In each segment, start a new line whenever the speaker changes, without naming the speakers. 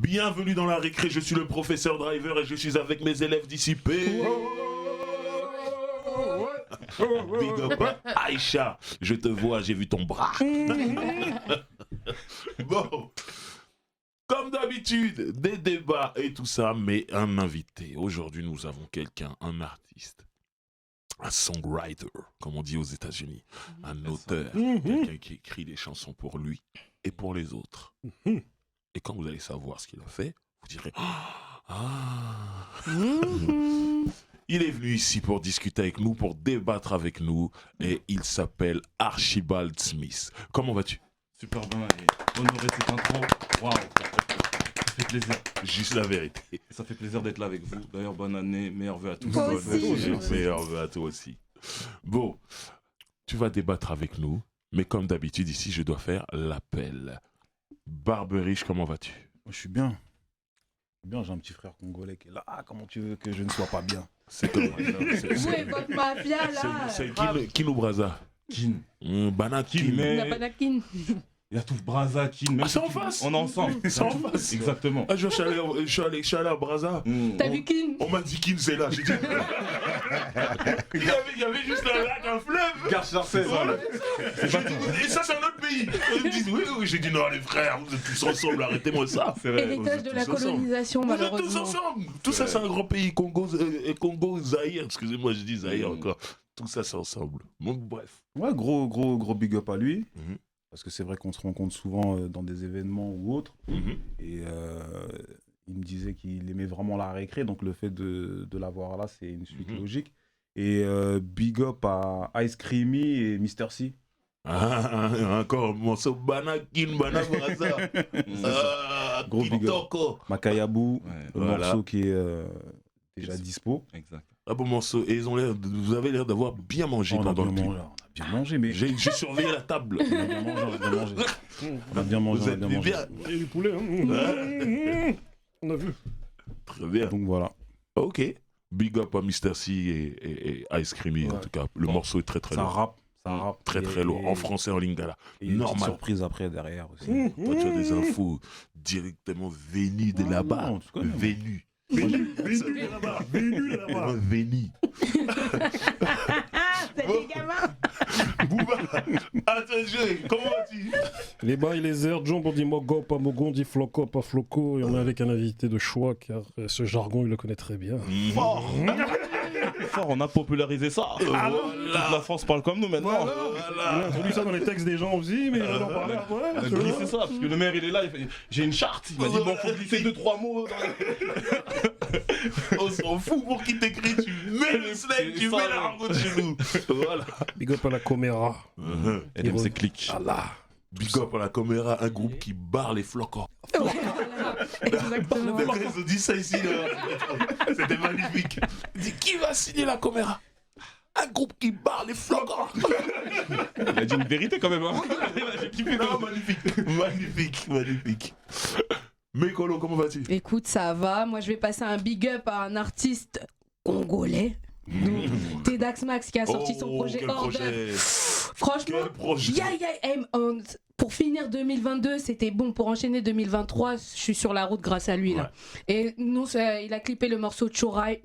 Bienvenue dans la récré, je suis le professeur Driver et je suis avec mes élèves dissipés. Big up à Aïcha, je te vois, j'ai vu ton bras. Bon, comme d'habitude, des débats et tout ça, mais un invité. Aujourd'hui, nous avons quelqu'un, un artiste, un songwriter, comme on dit aux États-Unis, un auteur, quelqu'un qui écrit des chansons pour lui et pour les autres. Et quand vous allez savoir ce qu'il a fait, vous direz ah. Il est venu ici pour discuter avec nous, pour débattre avec nous, et il s'appelle Archibald Smith. Comment vas-tu?
Super bien, et honoré cette intro. Waouh, ça fait plaisir.
Juste la vérité.
Ça fait plaisir d'être là avec vous. D'ailleurs, bonne année, meilleurs vœux à tous.
Toi aussi.
Meilleurs vœux à toi aussi. Bon, tu vas débattre avec nous, mais comme d'habitude, ici, je dois faire l'appel. Barberich, comment vas-tu?
Moi, je suis bien. Bien, j'ai un petit frère congolais qui est là. Ah, comment tu veux que je ne sois pas bien?
C'est comme
Où est votre mafia là?
c'est Kino Braza.
Kin.
Banakin.
Mais
Napanakin.
il y a tout Braza, Kin. Même
Ah, c'est
si
en face.
On est ensemble.
C'est en face.
Exactement.
Ah, je suis allé à Braza.
T'as vu Kin?
On m'a dit Kin, c'est là. J'ai dit... il y avait juste un lac, un fleuve.
Garde Charcès.
Voilà. Et ça, c'est un autre pays. Ils me disent oui. J'ai dit non, les frères, vous êtes tous ensemble, arrêtez-moi ça.
C'est vrai.
Héritage de la
tous ensemble.
colonisation,
Vous êtes tous
malheureusement.
ensemble. Tout ça, c'est un grand pays. Congo, Zaïre. Excusez-moi, je dis Zaïre encore. Tout ça, c'est ensemble. Donc, bref.
Ouais, gros big up à lui.
Mhm.
Parce que c'est vrai qu'on se rencontre souvent dans des événements ou autres. Et il me disait qu'il aimait vraiment la récré. Donc le fait de l'avoir là, c'est une suite logique. Et big up à Ice Creamy et Mr. C.
Ah, encore un morceau Banakin, Banabraza.
Gros big up.
Kitoko.
Makayabu,
Ouais,
le
voilà.
morceau qui est déjà dispo.
exact.
Un beau morceau. Et vous avez l'air d'avoir bien mangé
On a
pendant
bien
le clip.
mangé, on a bien mangé, mais
J'ai surveillé la table.
on a bien mangé, on a bien mangé. On a bien mangé,
Vous
on a
êtes
bien mangé.
bien.
Il y a du poulet, on a vu.
Très bien.
Donc voilà.
Ok. Big up à Mr. C et Ice Creamy, en
Ouais.
tout cas. Le morceau est très très
Ça
lourd.
rappe, ça rappe.
Très très lourd. En français, en lingala.
Et une petite
Normal.
surprise après derrière aussi.
Toi, tu as des infos directement venues de là-bas.
non, tu connais, moi.
Venues.
Venu là-bas, venu là-bas.
Venues.
C'est des gamins.
Bouba, attention, comment vas-tu?
Les bails, les airs, John dit Mogo, pas Mogon, dit Floco, pas Floco. Et on est avec un invité de choix car ce jargon, il le connaît très bien.
Fort. Fort, on a popularisé ça. Toute la France parle comme nous maintenant.
On a introduit ça dans les textes des gens aussi, mais on en parlait après.
On a glissé ça, parce que le maire il est là, il fait, j'ai une charte, il m'a dit bon faut glisser 2-3 mots.
On s'en fout pour qui t'écrit, tu mets le slang, tu
ça,
mets la
ouais.
argot de chez nous. Voilà.
Big up à la Coméra.
Elle aime ses clics.
Allah.
Big up à la caméra, un groupe qui barre les flocons.
Exactement.
Ils ont dit ça ici, là. C'était magnifique. Il dit, qui va signer la caméra? Un groupe qui barre les flocons.
Il a dit une vérité quand même. Hein. J'ai kiffé.
Non, magnifique. Mekolo, comment vas-tu?
Écoute, ça va. Moi, je vais passer un big up à un artiste congolais. Tedax Max qui a sorti son projet
quel
Order.
projet.
Franchement,
Quel projet.
pour finir 2022, c'était bon. Pour enchaîner 2023, je suis sur la route grâce à lui. Là. Et nous, il a clippé le morceau Chorai,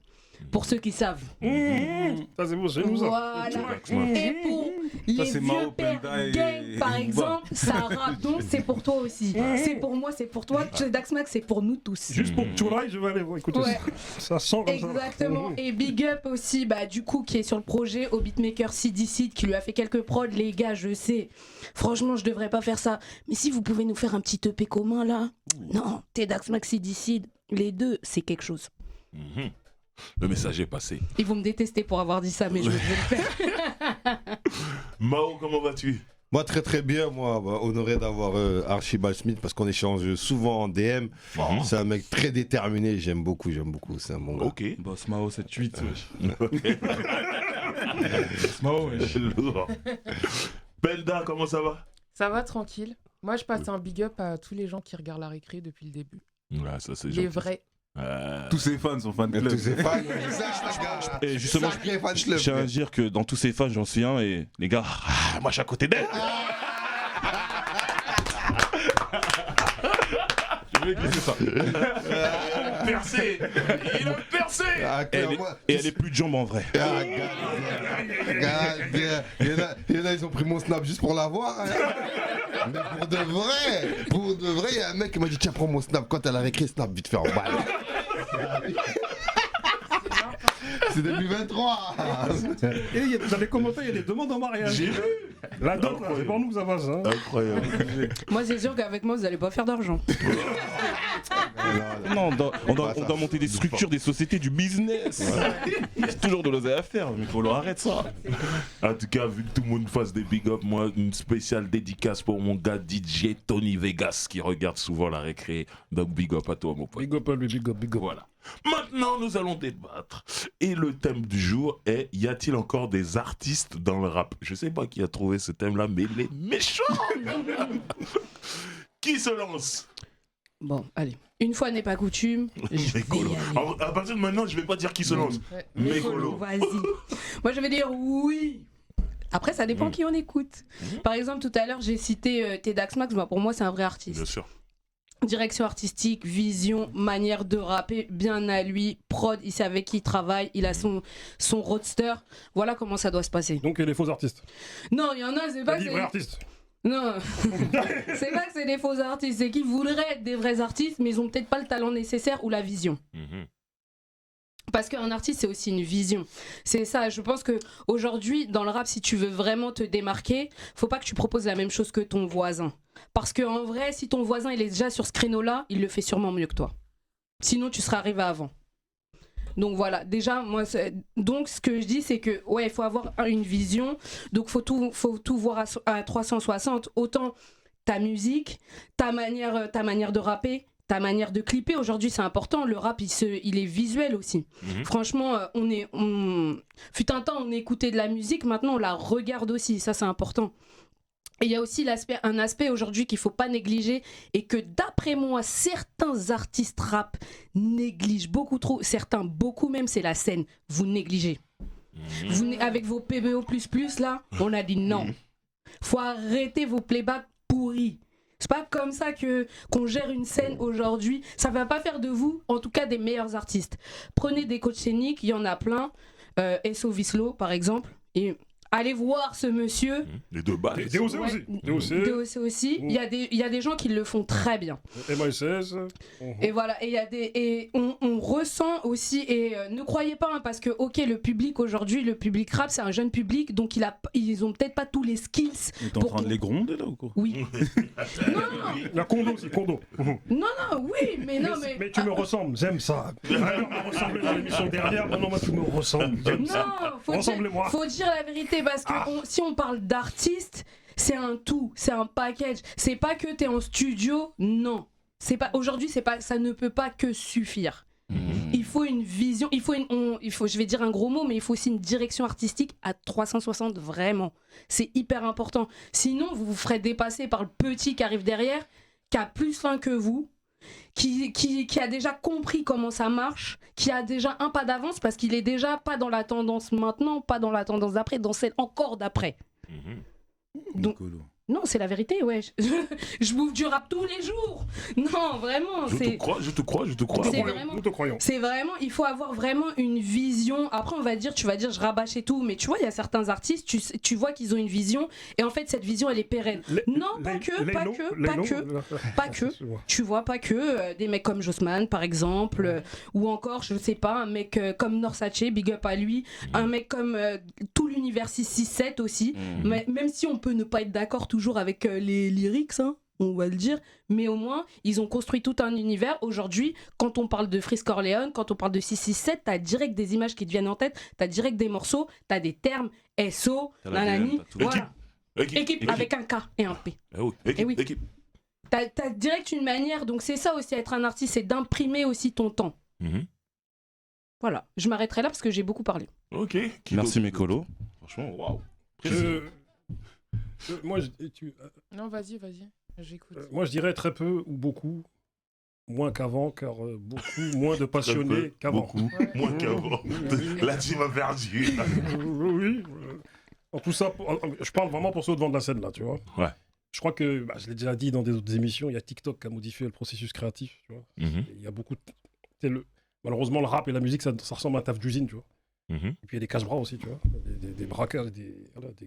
pour ceux qui savent.
Ça, c'est beau, c'est nous ça.
Voilà.
Tedax Max.
Et pour les
c'est
vieux
Mao
pères
Penda et
gang, par
Booba.
exemple, ça rappe. Donc, c'est pour toi aussi. C'est pour moi, c'est pour toi. Tedax Max, c'est pour nous tous.
Juste pour Tchouraï, je vais aller voir. Écoutez,
Ouais.
ça sent comme
Exactement.
ça.
Et big up aussi, du coup, qui est sur le projet au beatmaker CDC, qui lui a fait quelques prods. Les gars, je sais, franchement, je devrais pas faire ça. Mais si vous pouvez nous faire un petit EP commun là. Non, Tedax Max, CDC, les deux, c'est quelque chose.
Mhm. Le message est passé.
Ils vont me détester pour avoir dit ça, mais je vais le faire.
Mao, comment vas-tu?
Moi, très très bien, moi, honoré d'avoir Archibald Smith parce qu'on échange souvent en DM. C'est un mec très déterminé, j'aime beaucoup, c'est un bon gars.
Ok.
Boss Mao 7-8. Boss Mao, wesh.
Lourd. Penda, comment ça va?
Ça va tranquille. Moi, je passe un big up à tous les gens qui regardent la récré depuis le début.
Ouais, ça c'est
Les
gentil.
vrais.
Tous ses fans sont fans de club.
Tous ses fans,
Et justement,
sacré fan
je
club.
tiens à dire que dans tous ces fans, j'en suis un et les gars, moi je suis à côté d'elle. Je avec lui, c'est ça.
Percé. Il a percé.
Ah,
Et elle est plus de jambes en vrai.
Ah, regarde, il y en a, ils ont pris mon snap juste pour l'avoir. Hein. Mais pour de vrai, il y a un mec qui m'a dit tiens, prends mon snap. Quand elle avait écrit snap, vite fait en balle. C'est 2023.
Et dans les commentaires, il y a des demandes en mariage.
J'ai vu.
La dot, là, c'est pour nous que ça passe. Hein.
Incroyable.
Moi, c'est sûr qu'avec moi, vous allez pas faire d'argent.
Non, on doit monter des structures, des sociétés, du business. Il y a toujours de l'oseille à faire, mais faut leur arrêter ça.
En tout cas, vu que tout le monde fasse des big up, moi, une spéciale dédicace pour mon gars DJ Tony Vegas qui regarde souvent la récré. Donc, big up à toi, mon pote.
Big up à lui, big up, big up.
Voilà. Maintenant, nous allons débattre. Et le thème du jour est: y a-t-il encore des artistes dans le rap? Je sais pas qui a trouvé ce thème-là, mais il est méchant. Qui se lance?
Bon, allez. Une fois n'est pas coutume, je vais y
Mécolo.
aller.
Alors, à partir de maintenant, je vais pas dire qui se lance.
Ouais.
Mécolo.
Vas-y. Moi, je vais dire oui. Après, ça dépend qui on écoute. Par exemple, tout à l'heure, j'ai cité Tedax Max. Bah, pour moi, c'est un vrai artiste.
Bien sûr.
Direction artistique, vision, manière de rapper, bien à lui, prod, il sait avec qui il travaille, il a son roadster. Voilà comment ça doit se passer.
Donc, il y a des faux artistes.
Non, il y en a, c'est
T'as
pas
dit
que
vrais
c'est...
artistes.
Non, c'est pas que c'est des faux artistes, c'est qu'ils voudraient être des vrais artistes, mais ils ont peut-être pas le talent nécessaire ou la vision.
Mhm.
Parce qu'un artiste, c'est aussi une vision. C'est ça, je pense que aujourd'hui dans le rap, si tu veux vraiment te démarquer, faut pas que tu proposes la même chose que ton voisin. Parce qu'en vrai, si ton voisin il est déjà sur ce créneau-là, il le fait sûrement mieux que toi. Sinon, tu serais arrivé avant. Donc voilà, déjà, moi, donc ce que je dis, c'est que ouais, il faut avoir une vision. Donc faut tout voir à 360. Autant ta musique, ta manière de rapper, ta manière de clipper. Aujourd'hui, c'est important. Le rap, il est visuel aussi.
Mhm.
Franchement, fut un temps, on écoutait de la musique. Maintenant, on la regarde aussi. Ça, c'est important. Et il y a aussi un aspect aujourd'hui qu'il ne faut pas négliger et que d'après moi, certains artistes rap négligent beaucoup trop. Certains, beaucoup même, c'est la scène. Vous négligez. Avec vos PBO++, là, on a dit non. Faut arrêter vos playbacks pourris. C'est pas comme ça qu'on gère une scène aujourd'hui. Ça va pas faire de vous, en tout cas, des meilleurs artistes. Prenez des coachs scéniques, il y en a plein. S.O. Vislo, par exemple. Et allez voir ce monsieur.
Les deux balles.
DOC
Ouais.
aussi.
DOC aussi. Il y a des gens qui le font très bien.
MI16.
Et voilà, et on ressent aussi, et ne croyez pas, hein, parce que ok, le public aujourd'hui, le public rap, c'est un jeune public, donc ils ont peut-être pas tous les skills.
Mais t'es en train de les gronder là ou quoi?
Oui.
La condo aussi, condo.
Non, oui, mais non,
Mais tu me ressembles, j'aime ça. Alors, on m'a ressemblé dans l'émission dernière, maintenant moi tu me ressembles, j'aime ça.
Non,
Ressemblez-moi.
faut dire la vérité, parce que si on parle d'artiste, c'est un tout, c'est un package. C'est pas que t'es en studio, non. Aujourd'hui, ça ne peut pas que suffire. Il faut une vision, je vais dire un gros mot, mais il faut aussi une direction artistique à 360, vraiment. C'est hyper important. Sinon, vous vous ferez dépasser par le petit qui arrive derrière, qui a plus faim que vous, qui a déjà compris comment ça marche, qui a déjà un pas d'avance parce qu'il est déjà pas dans la tendance maintenant, pas dans la tendance d'après, dans celle encore d'après. Donc,
Mécolo.
non, c'est la vérité, ouais. Je bouffe du rap tous les jours. Non, vraiment,
Je
c'est...
te crois.
C'est vraiment-
Nous te croyons.
C'est vraiment, il faut avoir vraiment une vision. Après, tu vas dire, je rabâche et tout, mais tu vois, il y a certains artistes, tu vois qu'ils ont une vision, et en fait, cette vision, elle est pérenne. Non, pas que. Tu vois, pas que. Des mecs comme Jossman, par exemple, ou encore, je sais pas, un mec comme Norsace, big up à lui, un mec comme tout l'univers 667 aussi, mais, même si on peut ne pas être d'accord toujours avec les lyrics, hein, on va le dire, mais au moins, ils ont construit tout un univers. Aujourd'hui, quand on parle de Frisk Orleans, quand on parle de 667, t'as direct des images qui te viennent en tête, t'as direct des morceaux, t'as des termes, SO,
T'as la
nanani,
DM, t'as tout.
voilà. Équipe avec un K et un P.
Eh oui,
Eh oui.
équipe.
T'as direct une manière, donc c'est ça aussi, être un artiste, c'est d'imprimer aussi ton temps.
Mhm.
Voilà, je m'arrêterai là parce que j'ai beaucoup parlé.
Ok. Qui
Merci
d'autre
Mécolo. Franchement, waouh.
Moi,
Non, vas-y, j'écoute.
moi, je dirais très peu ou beaucoup, moins qu'avant, car beaucoup moins de passionnés qu'avant.
Beaucoup. Moins qu'avant. Là, tu m'as perdu.
Oui. En tout ça, je parle vraiment pour ceux devant de la scène, là, tu vois.
Ouais.
Je crois que, je l'ai déjà dit dans des autres émissions, il y a TikTok qui a modifié le processus créatif. Tu vois.
Mhm.
Il y a beaucoup de... Malheureusement, le rap et la musique, ça ressemble à un taf d'usine, tu vois.
Mhm.
Et puis il y a des casse-bras aussi, tu vois. Des braqueurs, des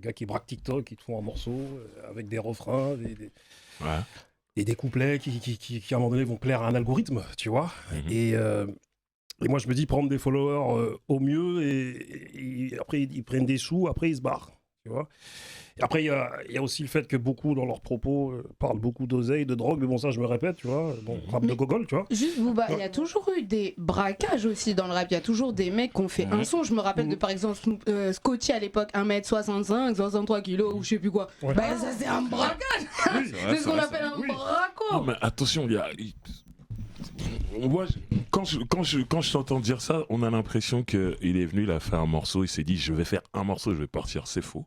gars qui braquent TikTok, qui te font un morceau avec des refrains,
Ouais.
et des couplets qui, à un moment donné, vont plaire à un algorithme, tu vois.
Mhm.
Et moi, je me dis prendre des followers au mieux et après, ils prennent des sous, après, ils se barrent, tu vois. Et après, il y a aussi le fait que beaucoup, dans leurs propos, parlent beaucoup d'oseille, de drogue, mais bon, ça, je me répète, tu vois. Bon, rap de gogol, tu vois.
Juste, Booba, il y a toujours eu des braquages aussi dans le rap. Il y a toujours des mecs qui ont fait un son. Je me rappelle de, par exemple, Scotty à l'époque, 1m65, 63 kilos ou je sais plus quoi.
Ouais.
Bah, ça, c'est un braquage. C'est ce qu'on appelle un braco.
Non, mais attention, moi, quand je t'entends dire ça, on a l'impression qu'il est venu, il a fait un morceau, il s'est dit je vais faire un morceau, je vais partir. C'est faux.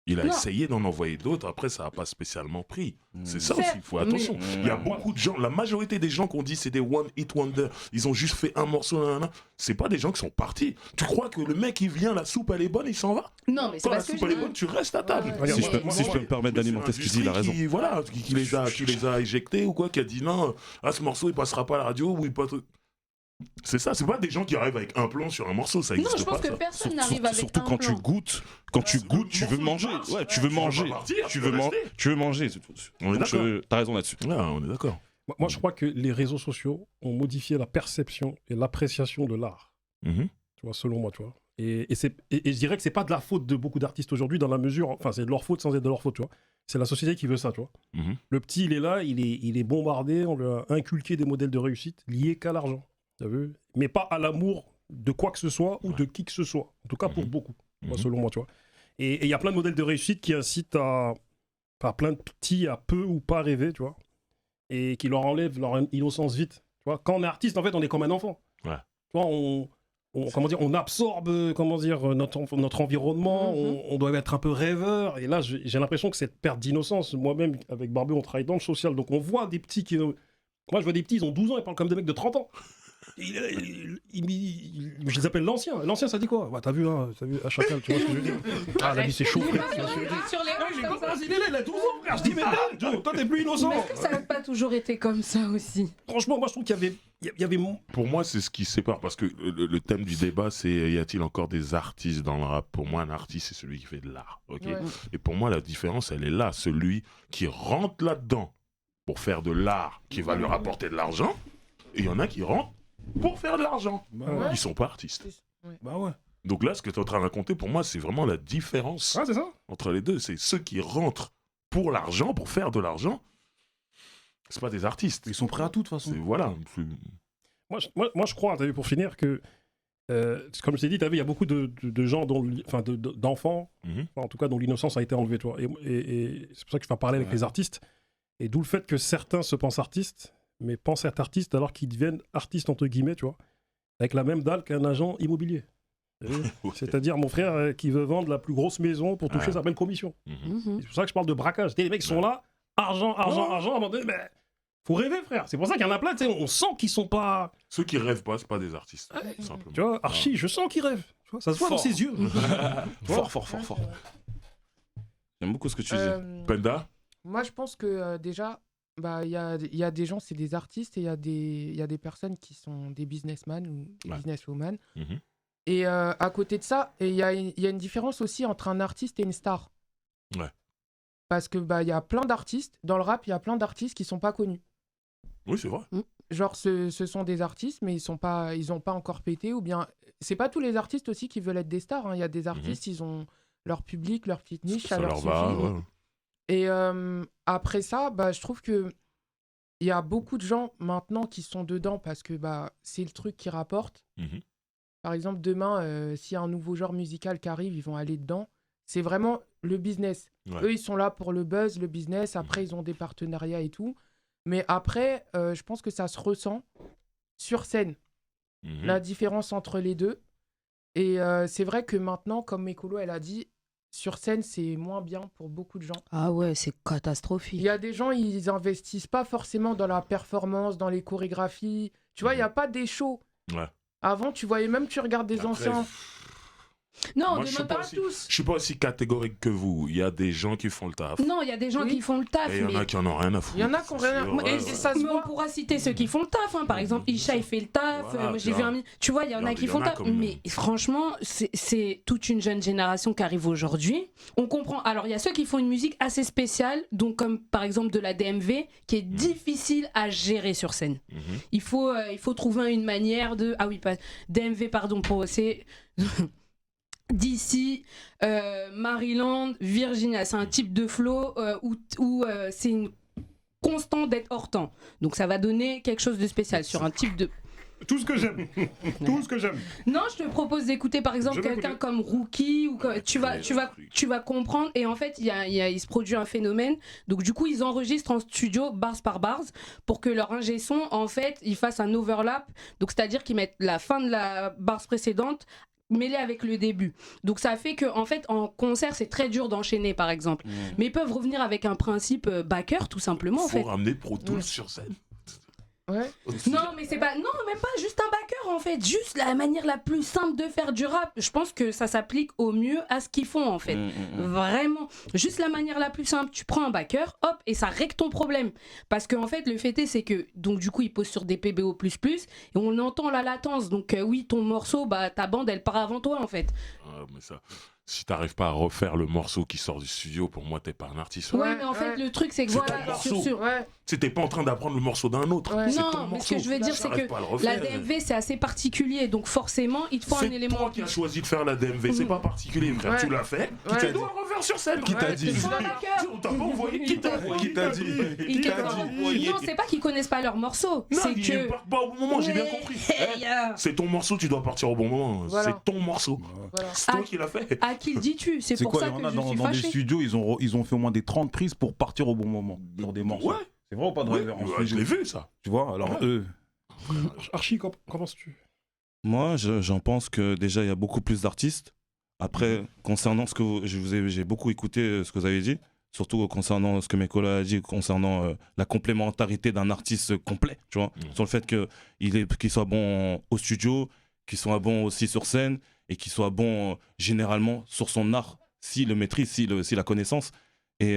Il a
Non.
essayé d'en envoyer d'autres, après ça n'a pas spécialement pris. C'est ça
Certes,
aussi, il faut attention. Il y a beaucoup de gens, la majorité des gens qu'on dit c'est des one hit wonder, ils ont juste fait un morceau, c'est pas des gens qui sont partis. Tu crois que le mec il vient, la soupe elle est bonne, il s'en va?
Non, mais c'est
Quand la
parce que
soupe elle est bonne, tu restes à table.
Ouais.
Si je peux me permettre d'alimenter ce que tu dis, il a raison.
Voilà, qui les a éjectés ou quoi, qui a dit non, ce morceau il passera pas à la radio ou il pas. C'est ça, c'est pas des gens qui arrivent avec un plan sur un morceau, ça
Non,
existe
je
pas.
pense que
Ça.
personne n'arrive avec
Surtout
un
quand
plan.
tu goûtes, tu veux manger. Ouais, tu veux manger. Tu veux manger. c'est tout.
On est
Donc,
d'accord.
t'as raison là-dessus.
Ah, on est d'accord.
Moi, je crois que les réseaux sociaux ont modifié la perception et l'appréciation de l'art.
Mhm.
Tu vois, selon moi, tu vois. Et je dirais que c'est pas de la faute de beaucoup d'artistes aujourd'hui dans la mesure, enfin c'est de leur faute sans être de leur faute, tu vois. C'est la société qui veut ça, tu vois.
Mhm.
Le petit, il est là, il est bombardé, on lui a inculqué des modèles de réussite liés qu'à l'argent, t'as vu. Mais pas à l'amour de quoi que ce soit ou de qui que ce soit. En tout cas pour beaucoup, moi, selon moi, tu vois. Et il y a plein de modèles de réussite qui incitent à plein de petits à peu ou pas rêver, tu vois. Et qui leur enlèvent leur innocence vite. Tu vois, quand on est artiste, en fait, on est comme un enfant.
Ouais.
Tu vois, on absorbe notre environnement, on doit être un peu rêveur. Et là, j'ai l'impression que cette perte d'innocence, moi-même, avec Barbu, on travaille dans le social, donc on voit des petits qui... Moi, je vois des petits, ils ont 12 ans, ils parlent comme des mecs de 30 ans. Je les appelle l'ancien. L'ancien, ça dit quoi? T'as vu, à Chacal, tu vois ce que je veux dire? Ah, la vie, c'est chaud, frère. Tu vois ce que je veux dire?
Sur les roches comme ça.
Il a 12 ans, frère. Je dis, mais toi, t'es plus innocent.
Mais est-ce que ça n'a pas toujours été comme ça aussi?
Franchement, moi, je trouve qu'il y avait
Pour moi, c'est ce qui sépare, parce que le thème du débat, c'est y a-t-il encore des artistes dans le rap? Pour moi, un artiste, c'est celui qui fait de l'art. Ok.
Ouais.
Et pour moi, la différence, elle est là. Celui qui rentre là-dedans pour faire de l'art qui va lui rapporter de l'argent, et il y en a qui rentrent pour faire de l'argent.
Ouais.
Ils sont pas artistes.
Bah ouais.
Donc là, ce que tu es en train de raconter, pour moi, c'est vraiment la différence
Ah, c'est ça.
entre les deux. C'est ceux qui rentrent pour l'argent, pour faire de l'argent. C'est pas des artistes.
Ils sont prêts à tout, de toute
C'est
façon.
voilà.
Moi, je crois, t'as vu, pour finir, que, comme je t'ai dit, t'as vu, il y a beaucoup de gens, d'enfants,
Mhm.
en tout cas, dont l'innocence a été enlevée, tu vois. Et c'est pour ça que je fais parler avec les artistes. Et d'où le fait que certains se pensent artistes, mais pensent être artistes alors qu'ils deviennent artistes, entre guillemets, tu vois, avec la même dalle qu'un agent immobilier. T'as vu.
Ouais.
C'est-à-dire mon frère qui veut vendre la plus grosse maison pour toucher
Ah.
sa belle commission.
Mhm.
C'est pour ça que je parle de braquage. Les mecs sont là, argent, à un moment donné, mais faut rêver, frère. C'est pour ça qu'il y en a plein, tu sais, on sent qu'ils sont pas...
Ceux qui rêvent pas, c'est pas des artistes. tout simplement.
Tu vois, Archie, je sens qu'il rêve. Tu vois, ça se voit dans
Fort.
ses yeux.
Fort. J'aime beaucoup ce que tu dis.
Penda.
Moi, je pense que déjà, il y a des gens, c'est des artistes, et il y a des personnes qui sont des businessmen ou des
Ouais.
businesswomen.
Mhm.
Et à côté de ça, il y a une différence aussi entre un artiste et une star.
Ouais.
Parce que il y a plein d'artistes, dans le rap, il y a plein d'artistes qui sont pas connus.
Oui, c'est vrai.
Genre, ce sont des artistes, mais ils ont pas encore pété, ou bien... C'est pas tous les artistes aussi qui veulent être des stars, hein. Il y a des artistes, ils ont leur public, leur petite niche, ça leur
va.
suffit.
Ouais.
Et après ça, je trouve que il y a beaucoup de gens maintenant qui sont dedans parce que c'est le truc qui rapporte.
Mhm.
Par exemple, demain, s'il y a un nouveau genre musical qui arrive, ils vont aller dedans. C'est vraiment le business.
Ouais.
Eux, ils sont là pour le buzz, le business. Après, ils ont des partenariats et tout. Mais après, je pense que ça se ressent sur scène,
Mhm.
la différence entre les deux. Et c'est vrai que maintenant, comme Mekolo, elle a dit, sur scène, c'est moins bien pour beaucoup de gens.
Ah ouais, c'est
Il
catastrophique.
y a des gens, ils investissent pas forcément dans la performance, dans les chorégraphies. Tu vois, il n'y a pas des shows.
Ouais.
Avant, tu voyais même, tu regardes des
Après,
anciens.
Non, on
Moi,
ne
je suis
demande
pas
pas à
aussi-
tous.
Je suis pas aussi catégorique que vous. Il y a des gens qui font le taf.
Non, il y a des gens
Oui.
qui font le taf,
Et il y en
mais...
a qui en ont rien à foutre.
Il y en a qui ont rien à-
C'est sûr,
Moi, et ça se
Mais on
voit.
pourra citer ceux qui font le taf, hein. Par exemple, Isha il fait le taf,
Voilà,
moi j'ai
tu
vu
vois.
tu vois, il y en a qui
Il y en
font le
a
taf,
comme-
mais franchement, c'est toute une jeune génération qui arrive aujourd'hui. On comprend, alors il y a ceux qui font une musique assez spéciale, donc comme par exemple de la DMV, qui est difficile à gérer sur scène.
Mhm.
Il faut trouver une manière de... Ah oui, pas DMV, pardon, c'est... DC, Maryland, Virginia, c'est un type de flow où c'est une constante d'être hors temps. Donc ça va donner quelque chose de spécial sur un type de...
Tout ce que j'aime. Tout ce que j'aime.
Non, je te propose d'écouter par exemple
Je vais
quelqu'un
écouter.
comme Rookie ou tu vas comprendre, et en fait il se produit un phénomène. Donc du coup ils enregistrent en studio bars par bars pour que leur ingé son en fait ils fassent un overlap. Donc c'est-à-dire qu'ils mettent la fin de la bars précédente mêlée avec le début. Donc ça fait que en fait en concert c'est très dur d'enchaîner par exemple. Mais ils peuvent revenir avec un principe backer tout simplement en
Faut
fait.
ramener Pro Tools sur scène.
Ouais.
Non, mais c'est pas. Non, même pas juste un backer en fait. Juste la manière la plus simple de faire du rap. Je pense que ça s'applique au mieux à ce qu'ils font en fait. Vraiment. Juste la manière la plus simple. Tu prends un backer, hop, et ça règle ton problème. Parce qu'en fait, le fait est, c'est que. Donc, du coup, il pose sur des PBO, et on entend la latence. Donc, oui, ton morceau, bah, ta bande, elle part avant toi en fait.
Ah, mais ça, si t'arrives pas à refaire le morceau qui sort du studio, pour moi, t'es pas un artiste.
Ouais, mais en fait,
ouais.
le truc, c'est que
C'est
voilà.
ton morceau.
Ouais.
Tu t'es pas en train d'apprendre le morceau d'un autre.
Ouais.
C'est
Non,
ton
mais
morceau.
ce que je veux dire, c'est
T'arrives
que
pas à le
la
refaire.
DMV, c'est assez particulier. Donc, forcément, il te faut un
C'est
élément.
toi qui as choisi de faire la DMV, c'est pas particulier, frère.
Ouais.
Tu l'as fait,
Ouais.
tu dois le refaire sur scène.
Qui t'a dit
Il faut un backer.
On t'a pas envoyé, qui t'a envoyé
Qui t'a dit
Ils
Qui
te-
t'a dit
Non, c'est pas qu'ils connaissent pas leur morceau.
Non,
C'est
il
que.
part pas au bon moment, j'ai bien compris. C'est ton morceau, tu dois partir au bon moment.
Voilà.
C'est ton morceau.
Voilà.
C'est toi
Ah.
qui l'as fait.
À qui le dis-tu? C'est
C'est
pour
quoi,
ça
il y en
que
a
je
dans
suis
des
fâché.
studios, ils ont fait au moins des 30 prises pour partir au bon moment, sur des morceaux.
Ouais,
C'est vrai ou pas, Driver, en
ouais, je
studio
l'ai vu ça.
Tu vois, alors
Ouais.
eux,
Archie, qu'en penses-tu?
Moi, j'en pense que déjà, il y a beaucoup plus d'artistes. Après, concernant ce que j'ai beaucoup écouté ce que vous avez dit, surtout concernant ce que mes collègues ont dit, concernant la complémentarité d'un artiste complet, tu vois, sur le fait qu'il soit bon au studio, qu'il soit bon aussi sur scène, et qu'il soit bon généralement sur son art, s'il le maîtrise, s'il a connaissance. Et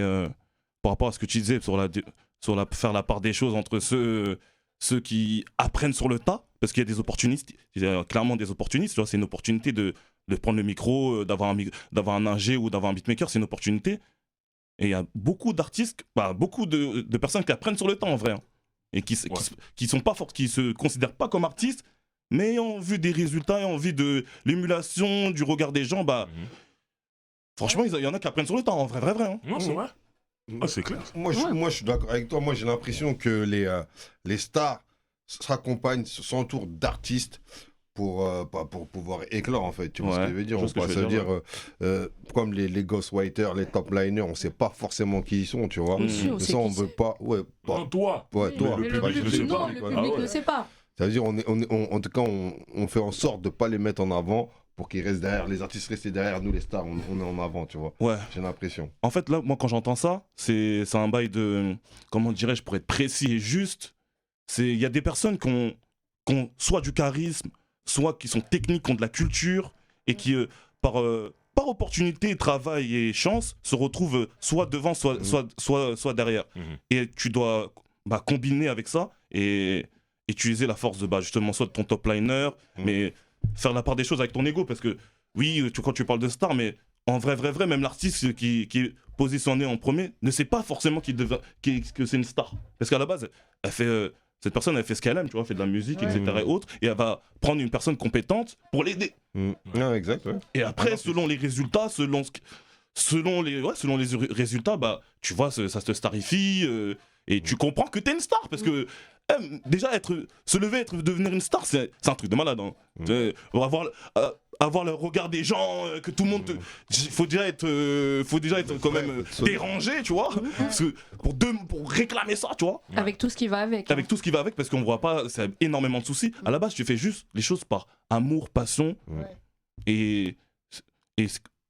par rapport à ce que tu disais faire la part des choses entre ceux qui apprennent sur le tas, parce qu'il y a des opportunistes, il y a clairement des opportunistes, tu vois, c'est une opportunité de prendre le micro, d'avoir un ingé ou d'avoir un beatmaker, c'est une opportunité. Et il y a beaucoup d'artistes, beaucoup de personnes qui apprennent sur le tas en vrai, hein, et qui se considèrent pas comme artistes, mais ayant vu des résultats, ayant vu de l'émulation, du regard des gens, franchement, il y en a qui apprennent sur le tas, en vrai, hein.
Non, c'est vrai. Ah, c'est clair.
Moi, je suis d'accord avec toi. Moi, j'ai l'impression que les stars s'accompagnent, s'entourent d'artistes pour pouvoir éclore, en fait. Tu vois ce que je veux dire?
je vois ce que
Ça
je
veut
veux dire,
dire, comme les ghostwriters, les top liners, on sait pas forcément qui ils sont, tu vois.
Bien
sûr, on
Mais
sait
ça, on
qui
veut pas. Ouais,
Non, toi.
ouais,
Oui,
toi.
mais le
Bah,
public
je
ne
sais
sait
pas.
Non,
pas.
le
quoi.
public
Ah ouais.
ne sait pas.
Ça veut dire, en tout cas, on fait en sorte de pas les mettre en avant pour qu'ils restent derrière. Les artistes restent derrière, nous, les stars, on est en avant, tu vois.
Ouais.
J'ai l'impression.
En fait, là, moi, quand j'entends ça, c'est un bail de. Comment dirais-je, pour être précis et juste, il y a des personnes qui ont soit du charisme, soit qui sont techniques, qui ont de la culture, et qui, par opportunité, travail et chance, se retrouvent soit devant, soit derrière.
Mhm.
Et tu dois combiner avec ça et utiliser la force de justement soit de ton top liner, mais faire la part des choses avec ton ego, parce que oui, quand tu parles de star, mais en vrai, même l'artiste qui est positionné en premier ne sait pas forcément que c'est une star. Parce qu'à la base, cette personne, elle fait ce qu'elle aime, tu vois, elle fait de la musique,
Ouais.
etc. et autres, et elle va prendre une personne compétente pour l'aider.
Ouais, exact, ouais.
Et après, selon les résultats, selon les résultats, tu vois, ça se starifie, et tu comprends que t'es une star, parce que déjà, se lever, devenir une star, c'est un truc de malade. Hein. Avoir le regard des gens, que tout le monde faut déjà être quand même dérangé, tu vois, parce que pour réclamer ça, tu vois,
Avec tout ce qui va avec.
avec tout ce qui va avec, parce qu'on voit pas, c'est énormément de soucis. À la base, tu fais juste les choses par amour, passion,
Ouais.
et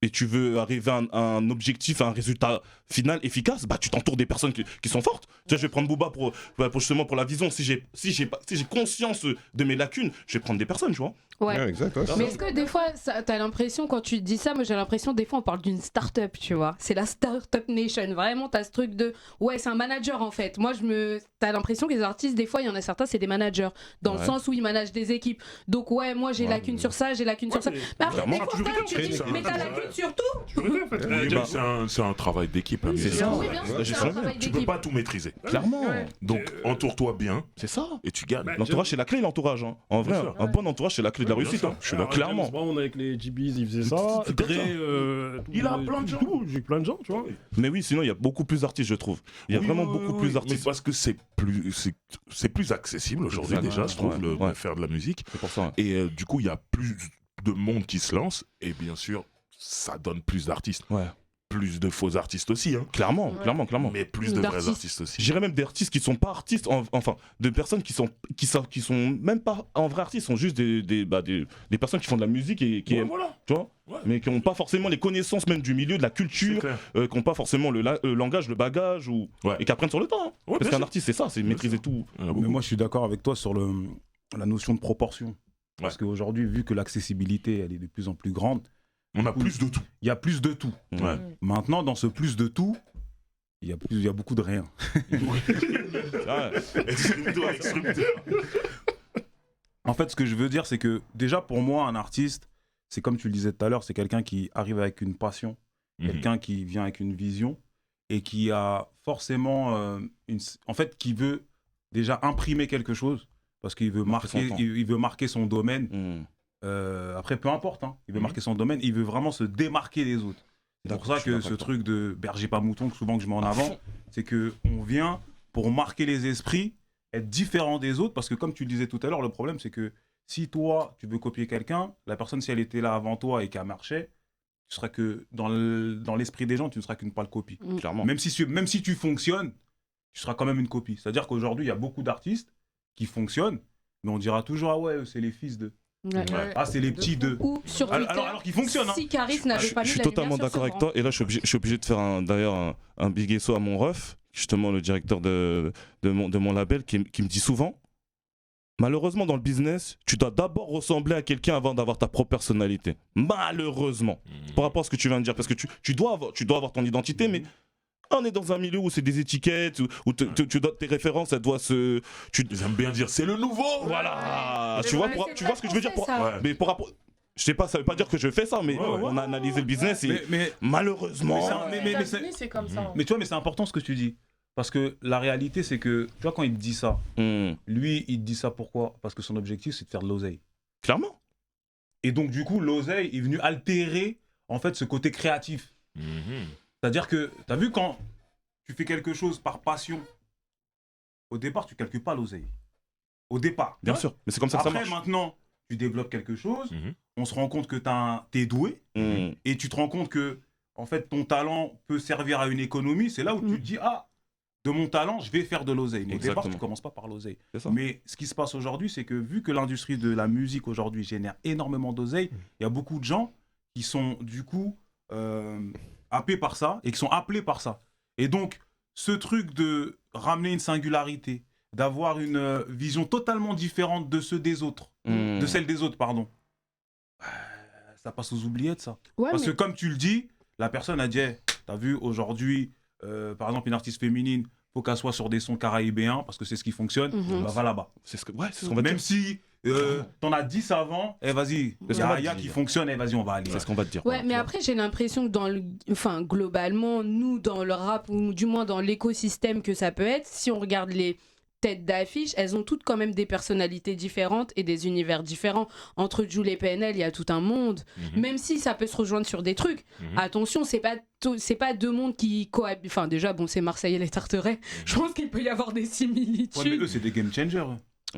et tu veux arriver à un objectif, à un résultat final efficace, bah tu t'entoures des personnes qui sont fortes. Tu vois, je vais prendre Booba pour justement pour la vision. Si j'ai conscience de mes lacunes, je vais prendre des personnes, tu vois.
Ouais.
exact. Ouais,
Mais est-ce que des fois, t'as l'impression, quand tu dis ça, moi j'ai l'impression, des fois on parle d'une start-up, tu vois. C'est la start-up nation. Vraiment, t'as ce truc de. Ouais, c'est un manager en fait. Moi, t'as l'impression que les artistes, des fois, il y en a certains, c'est des managers. Dans le sens où ils managent des équipes. Donc, ouais, moi j'ai lacune sur ça, j'ai lacune sur ça. Mais après, des fois, tu dis, mais t'as lacune sur tout.
C'est un travail d'équipe. Hein,
C'est ça.
Oui, bien sûr, c'est un travail
Tu peux
d'équipe.
pas tout maîtriser.
Clairement.
Donc, entoure-toi bien
C'est ça.
et tu gagnes.
L'entourage, c'est la clé, l'entourage. Hein. En vrai,
sûr.
un bon entourage, c'est la clé de la
Bien
réussite.
sûr.
Hein.
Je suis
Alors,
d'accord.
James
Clairement.
Brown avec les GBs, il faisait ça.
C'est comme
Dre,
ça. Il a plein de gens.
J'ai plein de gens, tu vois.
Mais oui, sinon, il y a beaucoup plus d'artistes, je trouve. Il y a
Oui,
vraiment
oui,
beaucoup
oui,
plus
oui.
d'artistes.
Mais parce que c'est plus accessible aujourd'hui
Exact.
déjà, je trouve,
Ouais.
de faire de la musique.
C'est pour ça. Ouais.
Et du coup, il y a plus de monde qui se lance. Et bien sûr, ça donne plus d'artistes.
Ouais.
Plus de faux artistes aussi, hein.
Clairement,
Ouais.
clairement.
Mais plus de vrais
D'artistes.
artistes aussi.
J'irais même des artistes qui sont pas artistes, enfin, de personnes qui sont même pas en vrai artistes, sont juste des personnes qui font de la musique et qui
Ouais,
aiment,
voilà.
tu vois,
Ouais.
mais qui n'ont pas forcément les connaissances même du milieu, de la
C'est
culture,
clair.
qui n'ont pas forcément le langage, le bagage,
Ouais.
et qui apprennent sur le temps. Hein.
Ouais,
Parce
bien
qu'un
sûr.
artiste, c'est ça, c'est
Bien
maîtriser
sûr.
tout.
Mais moi, je suis d'accord avec toi sur la notion de proportion. Parce
Ouais.
qu'aujourd'hui, vu que l'accessibilité, elle est de plus en plus grande,
On a plus de tout.
il y a plus de tout.
Ouais.
Maintenant, dans ce plus de tout, il y a beaucoup de rien.
Ouais.
Exprime-toi, exprime-toi.
En fait, ce que je veux dire, c'est que déjà, pour moi, un artiste, c'est comme tu le disais tout à l'heure, c'est quelqu'un qui arrive avec une passion,
Mhm.
quelqu'un qui vient avec une vision et qui a forcément en fait, qui veut déjà imprimer quelque chose parce qu'il veut
Marquer son
marquer,
temps.
il veut marquer son domaine.
Mm.
Après, peu importe, hein, il veut
Mhm.
marquer son domaine, il veut vraiment se démarquer des autres. C'est pour
D'accord,
ça
je suis
que
d'accord
ce
avec toi.
truc de berger pas mouton, que souvent que je mets en avant, c'est que on vient pour marquer les esprits, être différent des autres, parce que comme tu le disais tout à l'heure, le problème c'est que si toi tu veux copier quelqu'un, la personne si elle était là avant toi et qu'elle marchait, tu seras que dans l'esprit des gens, tu ne seras qu'une pâle copie.
Clairement.
Même si tu fonctionnes, tu seras quand même une copie. C'est-à-dire qu'aujourd'hui il y a beaucoup d'artistes qui fonctionnent, mais on dira toujours ah ouais c'est les fils de,
Ouais.
Ouais.
ah c'est les
De
petits
fou.
de.
Ou sur Twitter,
Alors qu'ils fonctionnent. Hein.
si Caris n'avait pas
Je
mis
suis
la
totalement
lumière sur
d'accord avec
ce
toi. Et là, je suis obligé de faire d'ailleurs un big SO à mon ref, justement le directeur de mon label, qui me dit souvent, malheureusement dans le business, tu dois d'abord ressembler à quelqu'un avant d'avoir ta propre personnalité. Malheureusement. Par rapport à ce que tu viens de dire. Parce que tu dois avoir ton identité, mais on est dans un milieu où c'est des étiquettes, où tes références, elles doivent se...
Ils aiment bien dire c'est le nouveau.
Voilà.
Ouais.
Tu vois,
Ouais, c'est
tu vois
pas
ce que je veux dire
français, ça.
Ouais.
Mais pour rapport... Je sais pas, ça veut pas dire que je fais ça, mais
Ouais, ouais.
on a analysé le business et
Mais
malheureusement...
Mais
Les
c'est-
États-Unis, c'est comme ça. hein.
Mais tu vois, mais c'est important ce que tu dis. Parce que la réalité, c'est que, tu vois, quand il te dit ça, lui, il te dit ça pourquoi? Parce que son objectif, c'est de faire de l'oseille.
Clairement.
Et donc, du coup, l'oseille est venu altérer, en fait, ce côté créatif.
Mhm.
C'est-à-dire que, tu as vu, quand tu fais quelque chose par passion, au départ, tu calcules pas l'oseille. Au départ.
Bien sûr, mais c'est comme ça que ça
Après,
marche.
maintenant, tu développes quelque chose,
Mhm.
on se rend compte que t'es doué,
Mm.
et tu te rends compte que, en fait, ton talent peut servir à une économie. C'est là où tu te dis, ah, de mon talent, je vais faire de l'oseille. Mais au départ,
Exactement.
tu commences pas par l'oseille.
C'est ça.
Mais ce qui se passe aujourd'hui, c'est que vu que l'industrie de la musique aujourd'hui génère énormément d'oseille, il y a beaucoup de gens qui sont du coup happés par ça et qui sont appelés par ça. Et donc, ce truc de ramener une singularité, d'avoir une vision totalement différente de ceux des autres,
Mm.
de celle des autres, pardon, ça passe aux oubliettes, ça.
Ouais,
Parce
mais-
que comme tu le dis, la personne a dit, hey, t'as vu aujourd'hui, par exemple, une artiste féminine, faut qu'elle soit sur des sons caraïbéens parce que c'est ce qui fonctionne,
Mhm.
bah va là-bas.
C'est ce qu'on va
Même
dire.
si t'en as 10 avant, eh vas-y,
C'est ce qu'on va
il y a
dire.
qui fonctionne, eh vas-y, on va aller.
C'est ce qu'on va te dire.
Ouais,
voilà,
mais
tu vois.
après, j'ai l'impression que enfin, globalement, nous, dans le rap, ou du moins dans l'écosystème que ça peut être, si on regarde les têtes d'affiche, elles ont toutes quand même des personnalités différentes et des univers différents. Entre Jul et PNL, il y a tout un monde.
Mhm.
Même si ça peut se rejoindre sur des trucs.
Mhm.
Attention, c'est pas deux mondes qui cohabitent. Enfin, déjà, bon, c'est Marseille et les Tarterets. Je pense qu'il peut y avoir des similitudes.
Ouais, mais eux, c'est des game changers.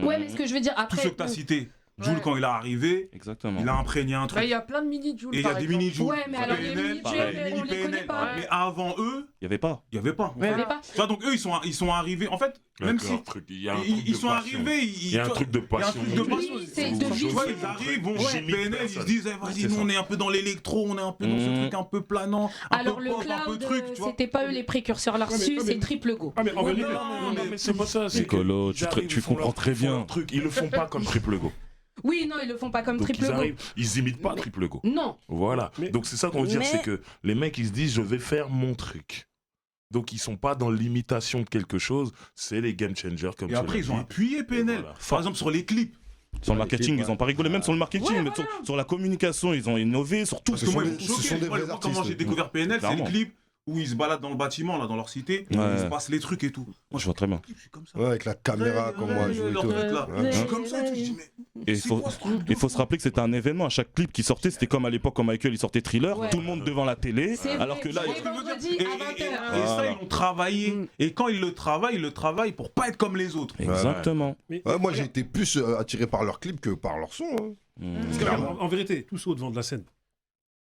Ouais, mais ce que je veux dire,
Tous
après...
ceux que t'as cités, Jul,
Ouais.
quand il est arrivé,
Exactement.
il a imprégné un
Bah,
truc.
il y a plein de mini-Jules.
Et il y a des mini Jul.
Ouais, mais alors les mini-Jules, on les connaît pas.
Mais avant eux,
Il y avait pas.
il n'y avait pas.
On savait pas.
Tu vois, donc eux, ils sont arrivés. En fait, même
D'accord,
si
truc, il y a un truc
ils
de
sont
passion.
arrivés,
Il y a un truc de passion.
Il y a un truc de
Oui,
passion.
c'est de
Tu vois,
vision.
ils arrivent, bon,
Ouais.
PNL, ils se disent, eh, vas-y,
C'est
nous
ça.
on est un peu dans l'électro, on est un peu dans ce
Mhm.
truc un peu planant, un
Alors
peu
le
pop, un peu
cloud,
truc, tu vois.
c'était pas eux les précurseurs là-dessus,
Ouais, mais-
c'est Triple Go.
Ah, mais en vérité,
Non, mais c'est pas ça. C'est
Piccolo,
que
tu
ils arrivent,
tu
ils font
comprends
leur-
très
ils font
bien.
leur truc. Ils le font pas comme Triple Go.
Oui, non, ils le font pas comme
Donc
Triple
ils
Go.
arrivent, ils imitent pas Triple Go.
Non.
Voilà.
Mais-
Donc c'est ça qu'on veut dire,
Mais-
c'est que les mecs ils se disent je vais faire mon truc. Donc ils sont pas dans l'imitation de quelque chose, c'est les game changers comme
Et
tu
après,
l'as
ils ont
dit.
appuyé PNL.
Voilà.
Par exemple, sur les clips.
Sur le marketing, ils ont pas rigolé. Même sur le marketing,
Ouais,
mais sur la communication, ils ont innové. Sur tout.
Parce que moi, ils m'ont
ce sont
choqué.
des
Moi,
vrais
moi, comment
artistes.
j'ai découvert PNL, c'est le
Clairement.
clip où ils se baladent dans le bâtiment, là, dans leur cité,
Ouais.
ils se passent les trucs et tout. Moi,
Je vois très bien.
je suis comme ça.
Ouais, avec la caméra, comme moi, je
leur
joue et
truc,
tout.
là.
Ouais.
Je suis comme ça et tout. Je dis, mais
Et
c'est quoi ce truc de
il faut
fou
se rappeler que c'était un événement. À chaque clip qui sortait, c'était comme à l'époque quand Michael il sortait Thriller,
Ouais.
tout le monde devant la télé.
C'est
Alors
vrai,
que là,
c'est
il-
vendredi
Et,
à
et
20h.
ça,
Voilà.
ils l'ont travaillé.
Mm.
Et quand ils le travaillent pour pas être comme les autres.
Exactement.
Mais-
Ouais, moi, j'ai
regarde,
été plus attiré par leur clip que par leur son. Hein.
Mmh.
parce que regarde, en vérité, tous ceux au devant de la scène.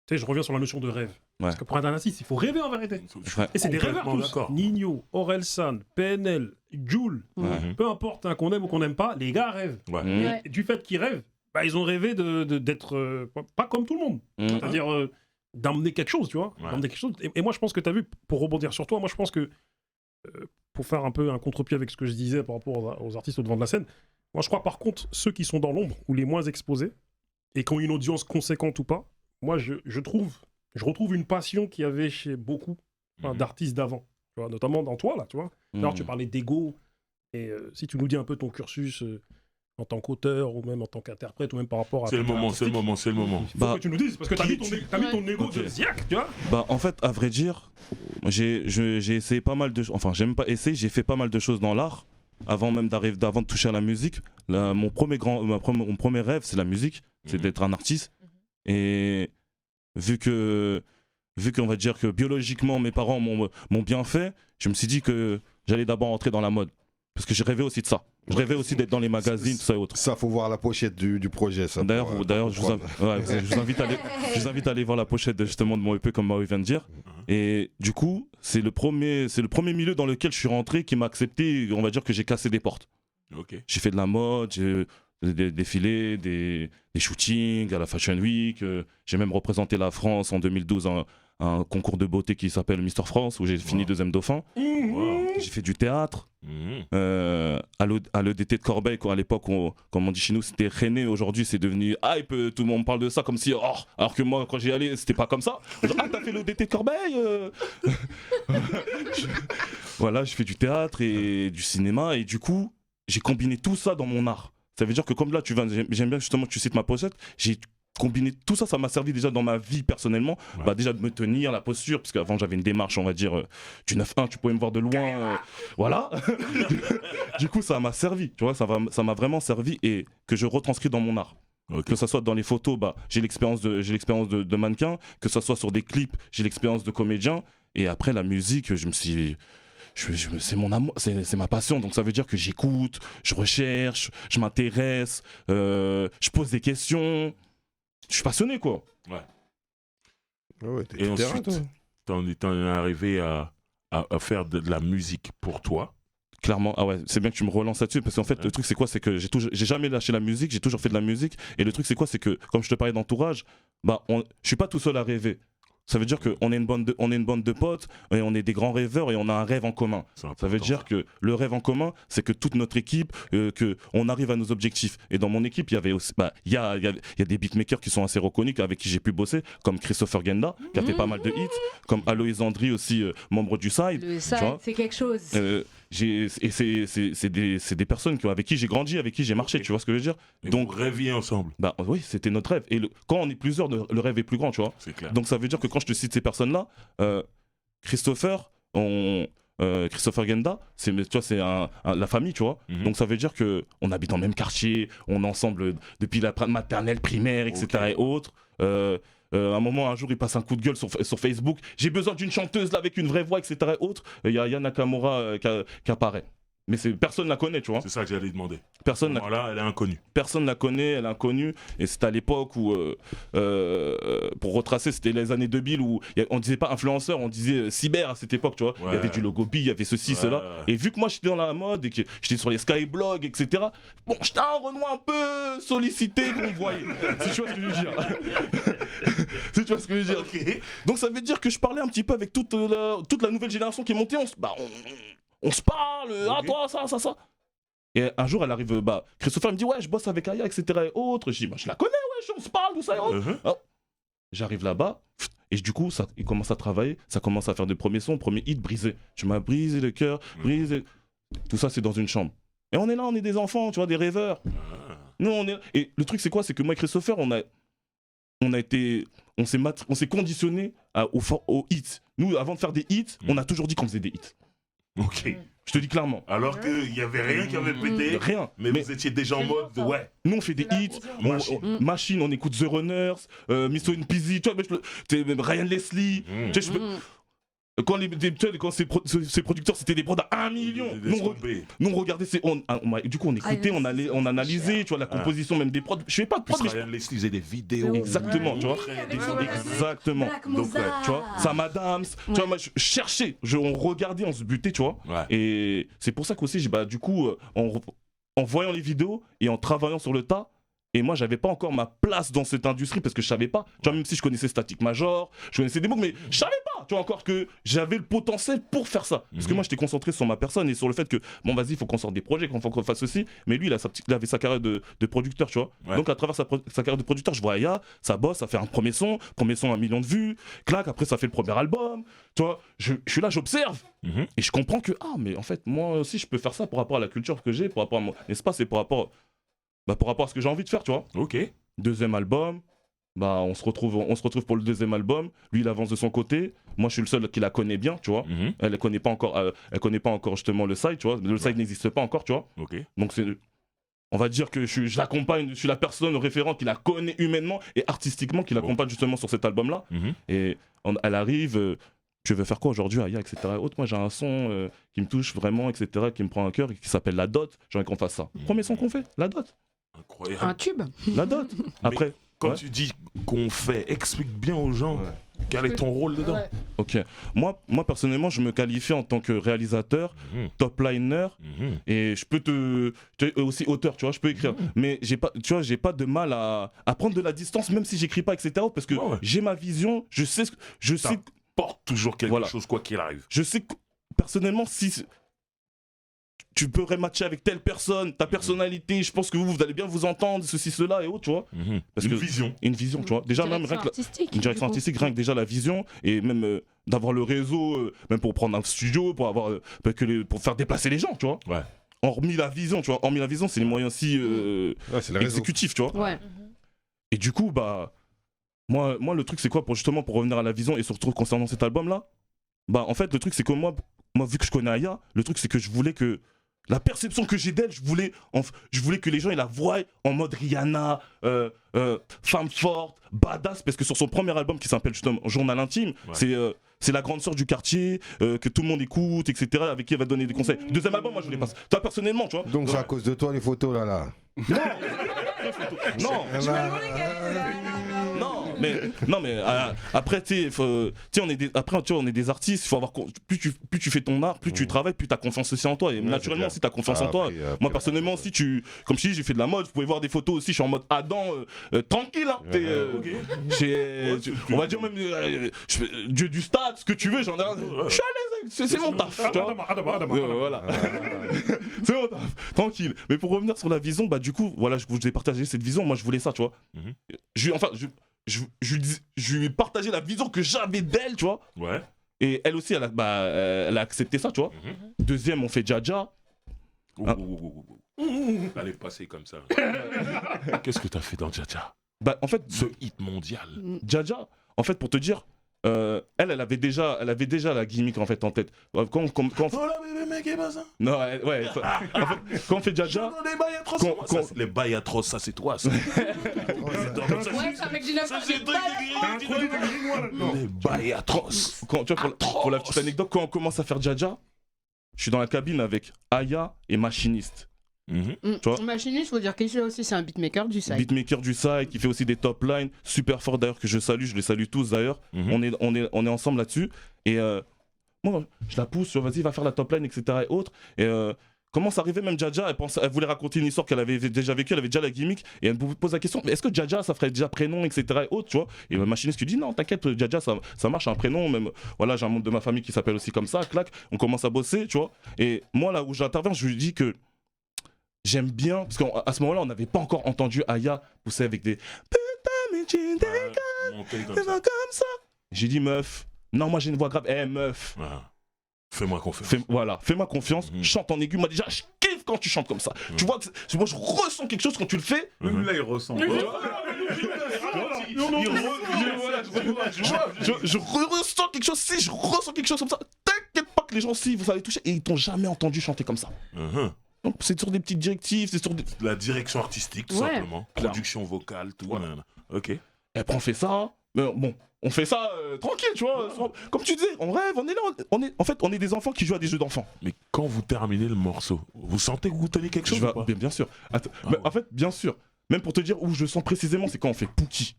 Tu sais, je reviens sur la notion de rêve. Parce que pour être un artiste, il faut rêver en vérité.
Ouais.
Et c'est des rêveurs
Complètement
tous.
d'accord.
Nino, Orelsan, PNL, Jul,
Ouais.
peu importe hein, qu'on aime ou qu'on n'aime pas, les gars rêvent.
Ouais.
Mmh.
Ouais.
Et du fait qu'ils rêvent, bah, ils ont rêvé d'être pas comme tout le monde.
Mmh.
C'est-à-dire d'emmener quelque chose, tu vois.
Ouais.
D'emmener quelque chose. Et moi, je pense que tu as vu, pour rebondir sur toi, moi, je pense que pour faire un peu un contre-pied avec ce que je disais par rapport aux artistes au devant de la scène, moi, je crois par contre, ceux qui sont dans l'ombre ou les moins exposés et qui ont une audience conséquente ou pas, moi, je retrouve une passion qu'il y avait chez beaucoup
Mhm.
d'artistes d'avant, tu vois, notamment dans toi, là, tu vois. Alors, tu
Mmh.
parlais d'ego, et si tu nous dis un peu ton cursus en tant qu'auteur, ou même en tant qu'interprète, ou même par rapport à...
C'est le
ton
moment, c'est le
artistique,
moment, c'est le moment.
il faut
Bah,
que tu nous dises, parce que t'as mis ton ego
Ok.
de Ziac, tu vois.
Bah, en fait, à vrai dire, j'ai essayé pas mal de choses. Enfin, j'ai même pas essayé, j'ai fait pas mal de choses dans l'art avant même d'avant de toucher à la musique. Là, mon premier rêve, c'est la musique, c'est
Mhm.
d'être un artiste. Et vu qu'on va dire que biologiquement mes parents m'ont bien fait, je me suis dit que j'allais d'abord entrer dans la mode. Parce que j'ai rêvé aussi de ça. Je rêvais aussi d'être dans les magazines, tout ça et autres.
Ça, faut voir la pochette du projet. Ça,
D'ailleurs,
pour,
d'ailleurs, je vous
comprendre.
je vous invite à aller voir la pochette justement de mon EP comme Maui vient de dire. Et du coup, c'est le premier milieu dans lequel je suis rentré qui m'a accepté. On va dire que j'ai cassé des portes.
Ok.
J'ai fait de la mode, j'ai des défilés, des shootings à la Fashion Week. J'ai même représenté la France en 2012 à un concours de beauté qui s'appelle Mister France où j'ai fini
Wow.
deuxième dauphin.
Wow.
J'ai fait du théâtre.
Mhm.
À l'EDT de Corbeil, à l'époque, comme on dit chez nous, c'était René. Aujourd'hui, c'est devenu hype. Tout le monde parle de ça comme si. Oh, alors que moi, quand j'y allais, c'était pas comme ça. Genre, ah, t'as fait l'EDT de Corbeil Voilà, je fais du théâtre et du cinéma. Et du coup, j'ai combiné tout ça dans mon art. Ça veut dire que, comme là, j'aime bien justement que tu cites ma pochette. J'ai combiné tout ça, ça m'a servi déjà dans ma vie personnellement.
Ouais.
Bah, déjà de me tenir, la posture, parce qu'avant j'avais une démarche, on va dire, du 9-1, tu pouvais me voir de loin. Voilà. Du coup, ça m'a servi, tu vois, ça m'a vraiment servi et que je retranscris dans mon art.
Ok.
Que ça soit dans les photos, bah, j'ai l'expérience de mannequin, que ça soit sur des clips, j'ai l'expérience de comédien. Et après, la musique, je me suis. C'est mon amour, c'est ma passion. Donc ça veut dire que j'écoute, je recherche, je m'intéresse, je pose des questions. Je suis passionné, quoi.
Ah ouais, t'es
Et
tout terrain,
ensuite,
toi.
t'en es arrivé à faire de la musique pour toi.
Clairement, ah ouais, c'est bien que tu me relances là-dessus parce qu'en fait, le truc c'est quoi, c'est que j'ai jamais lâché la musique, j'ai toujours fait de la musique. Et le truc c'est quoi, c'est que comme je te parlais d'entourage, bah, je suis pas tout seul à rêver. Ça veut dire qu'on est une bande de potes et on est des grands rêveurs et on a un rêve en commun. Ça veut dire que le rêve en commun, c'est que toute notre équipe, que on arrive à nos objectifs. Et dans mon équipe, il y avait aussi, il y a des beatmakers qui sont assez reconnus, avec qui j'ai pu bosser, comme Christopher Genda, qui a fait pas mal de hits, comme Aloïs Andri aussi, membre du Side.
Le
tu
side,
vois.
c'est quelque chose.
Et c'est des personnes avec qui j'ai grandi, avec qui j'ai marché, tu vois ce que je veux dire.
Et
Donc,
vous rêviez ensemble.
bah oui, c'était notre rêve. Et quand on est plusieurs, le rêve est plus grand, tu vois.
C'est clair.
Donc ça veut dire que quand je te cite ces personnes-là, Christopher Genda, tu vois, c'est la famille, tu vois.
Mhm.
Donc ça veut dire que on habite dans le même quartier, on est ensemble depuis la maternelle, primaire, etc.
Ok.
et autres. Un jour, il passe un coup de gueule sur Facebook. J'ai besoin d'une chanteuse là avec une vraie voix, etc. et autres. Il y a Yana Nakamura qui apparaît. Mais personne la connaît, tu vois.
C'est ça que j'allais demander.
Personne la
Voilà, elle est inconnue.
Personne la connaît, elle est inconnue. Et c'était à l'époque où, pour retracer, c'était les années 2000 où on disait pas influenceur, on disait cyber à cette époque, tu vois. Il y avait du logo B, il y avait ceci, cela. Et vu que moi j'étais dans la mode et que j'étais sur les skyblogs, etc., bon, j'étais un Renoir un peu sollicité qu'on voyait. Si tu vois ce que je veux dire. Si tu vois ce que je veux dire.
Ok.
Donc ça veut dire que je parlais un petit peu avec toute la nouvelle génération qui est montée. On se parle, ah toi, ça. Et un jour, elle arrive, Christopher me dit, ouais, je bosse avec Aya, etc. et autres. Je dis, je la connais, ouais, on se parle, tout ça et autres. Alors, j'arrive là-bas, et du coup, il commence à travailler, ça commence à faire des premiers sons, premier hit brisé. Tu m'as brisé le cœur, brisé. Tout ça, c'est dans une chambre. Et on est là, on est des enfants, tu vois, des rêveurs. Nous, on est. Et le truc, c'est quoi? C'est que moi et Christopher, on s'est conditionné aux hits. Nous, avant de faire des hits, on a toujours dit qu'on faisait des hits.
Ok.
Je te dis clairement.
Alors qu'il n'y avait rien qui avait pété.
Rien.
Mais vous étiez déjà en mode, ouais.
Nous, on fait des hits. Machine, on écoute The Runners, Mr. Peasy, tu vois, Ryan Leslie. Tu sais, quand ces producteurs c'était des prods à 1 million, nous on regardait, du coup on écoutait, on analysait, tu vois, la composition même des prods. Je fais pas de prods, mais
Ryan Leslie faisait des vidéos.
exactement, tu vois. Exactement. Donc tu vois, Sam Adams, tu vois, moi je cherchais, on regardait, on se butait, tu vois. Et c'est pour ça qu'aussi, du coup, en voyant les vidéos et en travaillant sur le tas. Et moi, j'avais pas encore ma place dans cette industrie parce que je savais pas, tu vois, même si je connaissais Static Major, je connaissais des mots, mais je savais pas, tu vois, encore que j'avais le potentiel pour faire ça. Parce que moi, j'étais concentré sur ma personne et sur le fait que, bon, vas-y, il faut qu'on sorte des projets, qu'on fasse ceci. Mais lui, il avait sa carrière de producteur, tu vois. Donc, à travers sa carrière de producteur, je vois Aya, ça bosse, ça fait un premier son, 1 million de vues, clac, après, ça fait le premier album, tu vois. Je suis là, j'observe. Et je comprends que, mais en fait, moi aussi, je peux faire ça par rapport à la culture que j'ai, par rapport à mon espace et par rapport à ce que j'ai envie de faire, tu vois.
Ok.
Deuxième album, on se retrouve pour le deuxième album. Lui, il avance de son côté. Moi, je suis le seul qui la connaît bien, tu vois. Elle connaît pas encore justement le site, tu vois. Le site n'existe pas encore, tu vois.
Ok.
Donc on va dire que je l'accompagne, je suis la personne référente qui la connaît humainement et artistiquement, qui l'accompagne justement sur cet album-là. Et elle arrive. Tu veux faire quoi aujourd'hui, Aya, etc. Moi, j'ai un son qui me touche vraiment, etc., qui me prend à cœur et qui s'appelle La Dot. J'ai envie qu'on fasse ça. Premier son qu'on fait, La Dot.
Incroyable.
Un tube.
La Dot. Après.
Quand tu dis qu'on fait, explique bien aux gens quel est ton rôle dedans.
Ok. Moi, personnellement, je me qualifie en tant que réalisateur, top liner, et je peux aussi auteur, tu vois, je peux écrire. Mais j'ai pas de mal à prendre de la distance, même si j'écris pas, etc. Parce que j'ai ma vision, je sais.
Porte toujours quelque chose, quoi qu'il arrive.
Je sais que, personnellement, si tu peux matcher avec telle personne, ta personnalité, je pense que vous allez bien vous entendre, ceci, cela et autres, tu vois. Parce une vision, tu vois. Déjà, même rien que une direction artistique, rien que déjà la vision, et même d'avoir le réseau, même pour prendre un studio, pour faire déplacer les gens, tu vois.
Ouais.
Hormis la vision, tu vois. Hormis la vision, c'est les moyens aussi exécutifs, tu vois.
Ouais.
Et du coup, moi, le truc, c'est quoi pour revenir à la vision et surtout concernant cet album-là, en fait, le truc, c'est que moi, vu que je connais Aya, le truc, c'est que je voulais que la perception que j'ai d'elle, je voulais que les gens ils la voient en mode Rihanna, femme forte, badass, parce que sur son premier album qui s'appelle justement Journal Intime, c'est la grande sœur du quartier, que tout le monde écoute, etc., avec qui elle va donner des conseils. Deuxième album, moi, je voulais pas. Toi, personnellement, tu vois.
Donc, c'est à cause de toi, les photos, là.
Non, mais après, tu sais, on est des artistes. Il faut avoir plus tu fais ton art, plus tu travailles, plus t'as confiance aussi en toi. Et naturellement, si t'as confiance en toi, moi personnellement, aussi, comme je dis, j'ai fait de la mode. Vous pouvez voir des photos aussi. Je suis en mode Adam, tranquille. Hein, on va dire même Dieu du stade, ce que tu veux. J'en ai. Je suis à l'aise. C'est mon taf. Voilà. C'est mon taf. Tranquille. Mais pour revenir sur la vision, du coup, voilà, je vous ai partagé cette vision. Moi, je voulais ça, tu vois. Je lui ai partagé la vision que j'avais d'elle, tu vois.
Ouais.
Et elle aussi, elle a accepté ça, tu vois. Deuxième, on fait Jaja.
Allez, passer comme ça. Qu'est-ce que t'as fait dans Jaja?
En fait,
ce hit mondial.
Jaja, en fait, pour te dire, elle avait déjà la gimmick en fait en tête.
Oh là, bébé, mec, et ça.
Non, ouais. En fait, quand on fait Jaja,
les bails atroces, ça c'est toi. Ça.
Ouais, ça avec du neuf.
Les bails atroces.
Pour la petite anecdote, quand on commence à faire Jaja, je suis dans la cabine avec Aya et Machiniste. Tu vois
Machiniste, faut dire qu'il fait aussi, c'est un beatmaker du site.
Beatmaker du site, qui fait aussi des top lines, super fort d'ailleurs, que je les salue tous d'ailleurs. On est ensemble là-dessus. Et moi, je la pousse, vas-y, va faire la top line, etc. et autres. Et commence à arriver, même Jaja, elle voulait raconter une histoire qu'elle avait déjà vécue, elle avait déjà la gimmick, et elle me pose la question, mais est-ce que Jaja, ça ferait déjà prénom, etc. et autres, tu vois. Et le machiniste qui dit, non, t'inquiète, Jaja, ça marche, un prénom, même, voilà, j'ai un membre de ma famille qui s'appelle aussi comme ça, clac, on commence à bosser, tu vois. Et moi, là où j'interviens, je lui dis que j'aime bien, parce qu'à ce moment-là, on n'avait pas encore entendu Aya pousser avec des putain, mais tu comme ça. J'ai dit, meuf, non, moi j'ai une voix grave, meuf.
Fais-moi confiance.
Fais-moi confiance, chante en aigu. Moi déjà, je kiffe quand tu chantes comme ça. Tu vois, moi je ressens quelque chose quand tu le fais.
Même là, il ressent.
Je ressens quelque chose, si je ressens quelque chose comme ça, t'inquiète pas que les gens, si vous allez toucher, et ils t'ont jamais entendu chanter comme ça. Donc c'est sur des petites directives, c'est sur des...
La direction artistique, tout simplement. Production vocale, tout. Ok.
Et après on fait ça, bon, on fait ça tranquille, tu vois. Comme tu disais, on rêve, on est là. En fait, on est des enfants qui jouent à des jeux d'enfants.
Mais quand vous terminez le morceau, vous sentez que vous tenez quelque chose ou pas
bien sûr. En fait, bien sûr. Même pour te dire où je sens précisément, c'est quand on fait Pookie.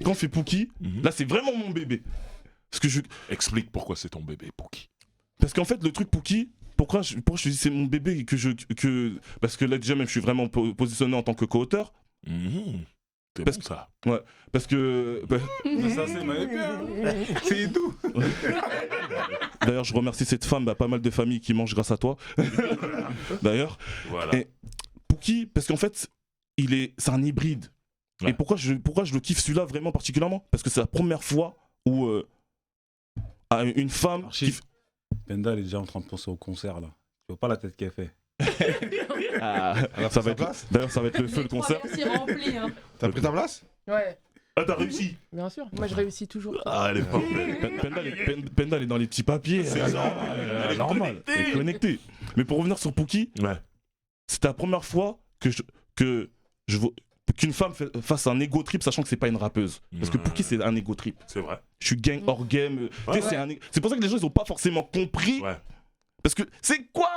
Quand on fait Pookie, là c'est vraiment mon bébé. Parce que
Explique pourquoi c'est ton bébé, Pookie.
Parce qu'en fait, le truc Pookie, pourquoi je dis c'est mon bébé et parce que là déjà même je suis vraiment positionné en tant que co-auteur.
C'est bon ça.
Ouais, parce que...
Ça c'est ma épée, c'est tout.
D'ailleurs, je remercie cette femme, pas mal de familles qui mangent grâce à toi. D'ailleurs.
Voilà.
Et Pookie, parce qu'en fait, c'est un hybride. Ouais. Et pourquoi je le kiffe celui-là vraiment particulièrement? Parce que c'est la première fois où une femme...
Penda, elle est déjà en train de penser au concert là. Tu vois pas la tête qu'elle fait.
Ça va être le feu, le concert.
Rempli, hein.
T'as pris ta place?
Ouais.
Ah, t'as réussi?
Bien sûr, moi je réussis toujours.
Ah, elle est pas
Penda, elle est dans les petits papiers. C'est normal. Elle est connectée. Mais pour revenir sur Pookie, c'était la première fois qu'une femme fasse un ego trip sachant que c'est pas une rappeuse. Parce que Pookie c'est un ego trip.
C'est vrai.
Je suis gang hors game. C'est pour ça que les gens ils ont pas forcément compris. Parce que c'est quoi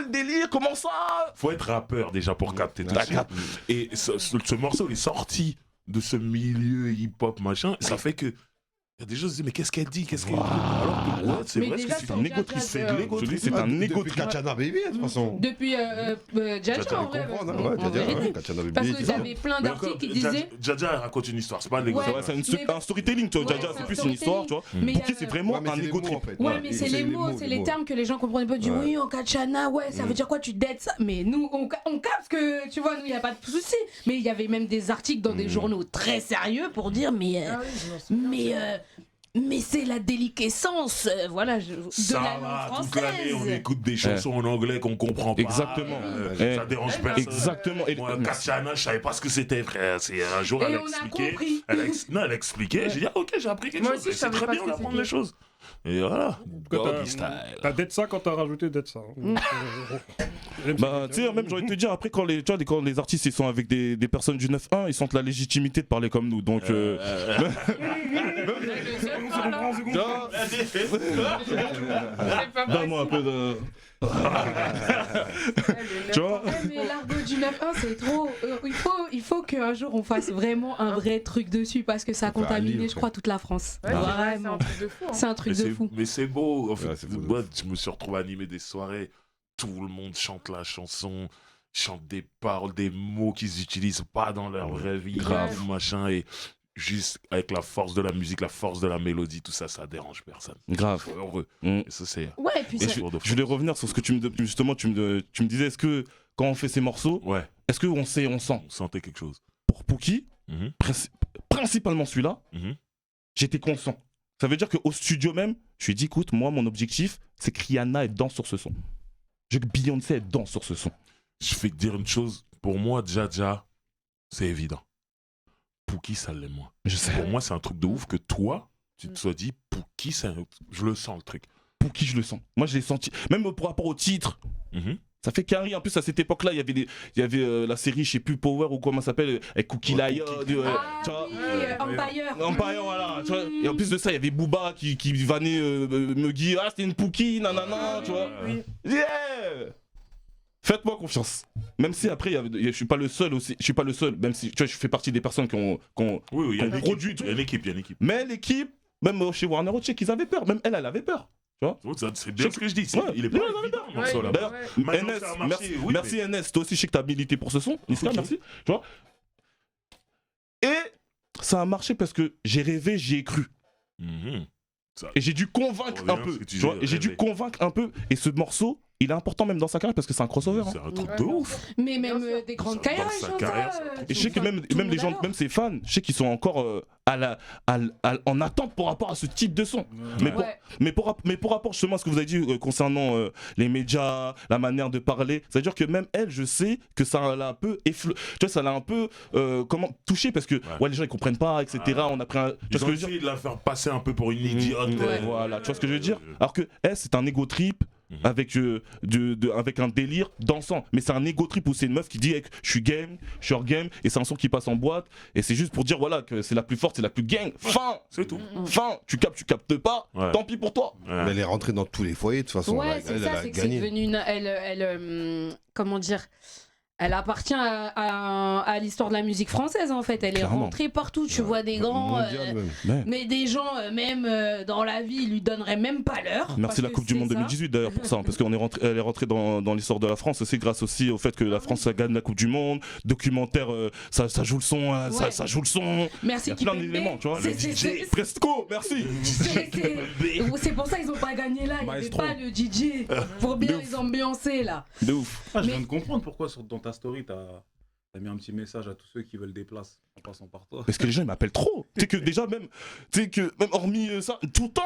le délire? Comment ça?
Faut être rappeur déjà pour capter tout ça. Et ce morceau il est sorti de ce milieu hip-hop machin. Ça fait que il y a des gens qui se disent mais qu'est-ce qu'elle dit? Alors que c'est vrai que c'est un égo trip. C'est de l'égo trip.
C'est un égo trip.
Kachana Baby de toute façon.
Depuis Jaja en vrai. Parce que j'avais plein d'articles qui disaient.
Jaja raconte une histoire, c'est pas un égo.
C'est un storytelling, toi. Jaja c'est plus une histoire, tu vois. Pookie c'est vraiment un égo trip.
Ouais, mais c'est les mots, c'est les termes que les gens comprenaient pas. Du oui, en Kachana, ouais, ça veut dire quoi? Tu dettes ça? Mais nous, on capte que, tu vois, nous, il y a pas de souci. Mais il y avait même des articles dans des journaux très sérieux pour dire, mais c'est la déliquescence, voilà, de la langue française.
Toute l'année, on écoute des chansons en anglais qu'on comprend pas.
Exactement.
Ça dérange personne.
Exactement.
Moi, Kachana, je savais pas ce que c'était, frère. C'est un jour, elle a expliqué. Elle a expliqué. J'ai dit, ok, j'ai appris quelque chose. C'est très bien d'apprendre les choses. Et voilà.
T'as d'être ça quand t'as rajouté d'être ça.
Bah, tu sais, même j'ai envie de te dire, après, quand les artistes ils sont avec des personnes du 9-1, ils sentent la légitimité de parler comme nous. Donc. Donne-moi un peu de. Tu vois?
Mais l'argot du 9-1 c'est trop. Il faut qu'un jour on fasse vraiment un vrai truc dessus parce que ça a contaminé, je crois, toute la France. Vraiment. C'est un truc de fou.
Mais c'est beau. En fait, moi, je me suis retrouvé à animer des soirées. Tout le monde chante la chanson, chante des paroles, des mots qu'ils n'utilisent pas dans leur vraie vie, grave, machin. Et juste avec la force de la musique, la force de la mélodie, tout ça, ça dérange personne.
Grave.
Heureux. Et ça, c'est.
Ouais, et puis
je voulais revenir sur ce que tu me disais. Est-ce que quand on fait ces morceaux, est-ce qu'on sait, on sent?
On sentait quelque chose.
Pour Pookie, principalement celui-là, j'étais conscient. Ça veut dire qu'au studio même, je lui ai dit, écoute, moi, mon objectif, c'est que Rihanna danse sur ce son. Je veux que Beyoncé danse sur ce son.
Je vais te dire une chose. Pour moi, Jaja, c'est évident. Pookie, ça l'est moins.
Je sais.
Pour moi, c'est un truc de ouf que toi, tu te sois dit, Pookie, je le sens le truc.
Pookie, je le sens. Moi, je l'ai senti. Même par rapport au titre, Ça fait qu'un riz. En plus, à cette époque-là, il y avait la série, je sais plus, Power ou comment ça s'appelle, avec Cookie Lion. Tu vois.
Empire.
Empire, voilà. Tu vois. Et en plus de ça, il y avait Booba qui vannait Muggy. Ah, c'était une Pookie, nanana, tu vois. Yeah! Faites-moi confiance. Même si après, je suis pas le seul aussi. Je suis pas le seul. Même si tu vois, je fais partie des personnes qui ont
Oui, il y a une
produit.
équipe. Il y a une équipe, il y a une équipe.
Mais l'équipe, même chez Warner Bros, ils avaient peur. Même elle avait peur.
C'est bien ce que je dis.
Ouais.
Il est pas
Ouais,
évident,
ouais,
le morceau, là.
D'ailleurs,
Maintenant,
NS,
ça a marché, oui,
merci NS. Toi aussi, je sais que t'as milité pour ce son. Niska,
Ok.
merci. Tu vois. Et ça a marché parce que j'ai rêvé, j'y ai cru.
Mhm.
Et j'ai dû convaincre
Revient
un peu.
ce que tu
Tu vois.
disais,
Et j'ai dû
rêver.
convaincre un peu. Et ce morceau, il est important même dans sa carrière parce que c'est un crossover. Hein.
C'est un truc
Ouais.
de ouf.
Mais même des grandes
Dans
carrières,
sa
ils chantent
carrière,
ça.
c'est un truc
Et je sais que même les gens, même ses fans, je sais qu'ils sont encore en attente par rapport à ce type de son. Mais pour rapport justement à ce que vous avez dit concernant les médias, la manière de parler, c'est-à-dire que même elle, je sais que ça l'a un peu tu vois, ça l'a un peu touché parce que les gens ils comprennent pas, etc. On a pris un. Tu vois
Ils
ce
ont
que je veux dire?
essayé de la faire passer un peu pour une idiote.
Voilà, tu vois ce que je veux dire? Alors que elle, c'est un ego trip. Avec un délire dansant, mais c'est un ego trip où c'est une meuf qui dit hey, je suis game, je suis hors game, et c'est un son qui passe en boîte, et c'est juste pour dire voilà que c'est la plus forte, c'est la plus gang. Fin,
c'est tout.
Fin, tu captes pas, tant pis pour toi.
Mais elle est rentrée dans tous les foyers de toute façon.
Ouais, c'est ça, c'est que c'est devenu comment dire, elle appartient à l'histoire de la musique française en fait. Elle est rentrée partout. Tu vois des grands, mais des gens même dans la vie ils lui donneraient même pas l'heure.
Merci la Coupe du Monde 2018 d'ailleurs pour ça, parce qu'elle est rentrée dans l'histoire de la France. C'est grâce aussi au fait que la France ça gagne la Coupe du Monde. Documentaire, ça joue le son, ça joue le son.
Merci.
Il y a plein d'éléments, tu vois. Presco, merci.
C'est pour ça qu'ils ont pas gagné là. Il n'y avait pas le DJ pour bien les ambiancer là.
De ouf.
Je viens de comprendre pourquoi dans ta story t'as mis un petit message à tous ceux qui veulent des places en passant par toi.
Parce que les gens ils m'appellent trop. Tu sais que déjà même hormis ça, tout le temps,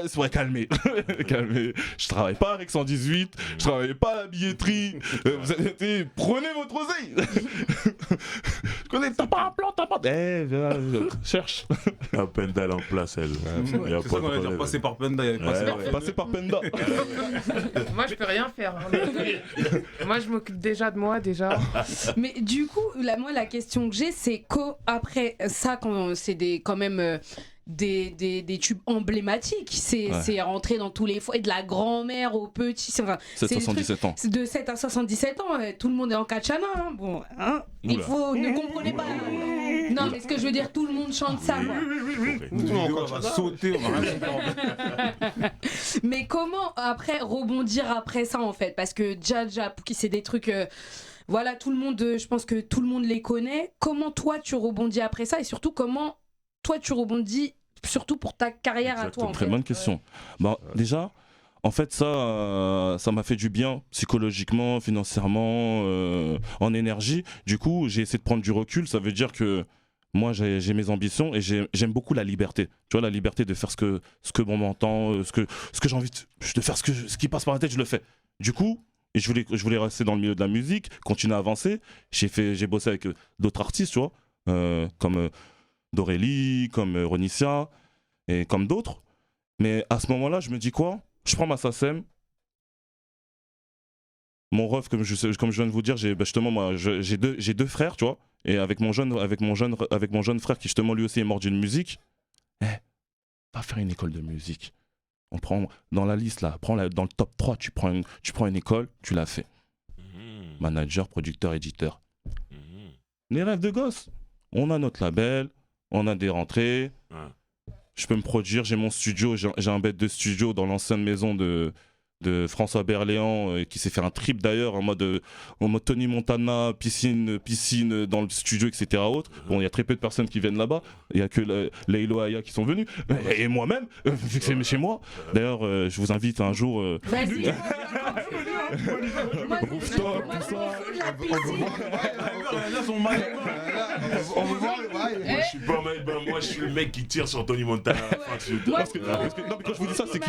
c'est vrai, calmez. Calmez. Je travaille pas avec 118, je travaille pas à la billetterie. Prenez votre oseille. Je connais, t'as pas un plan, t'as pas. Cherche.
La Penda en place, elle.
C'est ça qu'on a dit, passer par Penda.
Passer par Penda.
Moi, je peux rien faire. Hein. Moi, je m'occupe déjà de moi, déjà.
Mais du coup, moi, la question que j'ai, c'est qu'après ça, quand c'est quand même des tubes emblématiques, c'est rentré dans tous les foyers, de la grand-mère au petit. Enfin,
77 ans.
De 7 à 77 ans, tout le monde est en katchana. Hein. Bon, hein, il faut, ne comprenez pas. Non, mais ce que je veux dire, tout le monde chante ça. Moi.
On va sauter, on va rien.
Mais comment après rebondir après ça en fait? Parce que Dja, Pouki, c'est des trucs. Voilà, tout le monde, je pense que tout le monde les connaît. Comment toi tu rebondis après ça et surtout comment toi tu rebondis surtout pour ta carrière à toi en
Très
fait.
bonne question. Bon, déjà, en fait, ça m'a fait du bien psychologiquement, financièrement, en énergie. Du coup, j'ai essayé de prendre du recul. Ça veut dire que moi, j'ai mes ambitions et j'aime beaucoup la liberté. Tu vois, la liberté de faire ce que on m'entend, ce que j'ai envie de faire, ce qui passe par la tête, je le fais. Du coup, et je voulais rester dans le milieu de la musique, continuer à avancer. J'ai bossé avec d'autres artistes, tu vois, comme Dorélie, comme Ronicia et comme d'autres. Mais à ce moment-là, je me dis quoi? Je prends ma SACEM. Mon ref, comme je viens de vous dire, j'ai deux frères, tu vois. Et avec mon jeune frère qui justement lui aussi est mort d'une musique, va faire une école de musique. On prend dans la liste là, dans le top 3, tu prends une école, tu l'as fait. Manager, producteur, éditeur. Les rêves de gosse. On a notre label, on a des rentrées. Je peux me produire, j'ai mon studio, j'ai un bête de studio dans l'ancienne maison de François Berléand qui s'est fait un trip d'ailleurs en mode Tony Montana, piscine dans le studio, etc. Bon, il y a très peu de personnes qui viennent là-bas. Il n'y a que Leilo Aya qui sont venus. Et moi-même, vu que c'est chez moi. D'ailleurs, je vous invite un jour.
Vas-y.
Rooftop, tout ça.
Moi, je suis le mec qui tire sur Tony Montana.
Parce que quand je vous dis ça, c'est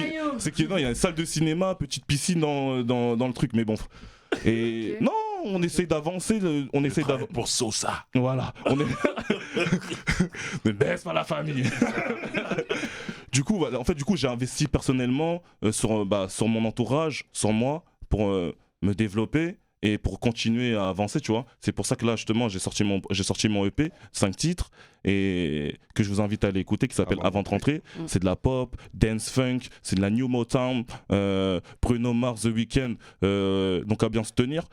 qu'il y a une salle de cinéma, petite piscine dans le truc, mais bon. Et non, on essaie d'avancer,
pour Sosa.
Voilà, ne baisse pas la famille. Du coup, voilà, en fait, j'ai investi personnellement sur mon entourage, sur moi, pour me développer et pour continuer à avancer, tu vois. C'est pour ça que là, justement, j'ai sorti mon EP, 5 titres, et que je vous invite à aller écouter, qui s'appelle Avant de rentrer. C'est de la pop, dance funk, c'est de la new Motown, Bruno Mars, The Weeknd, donc à bien se tenir.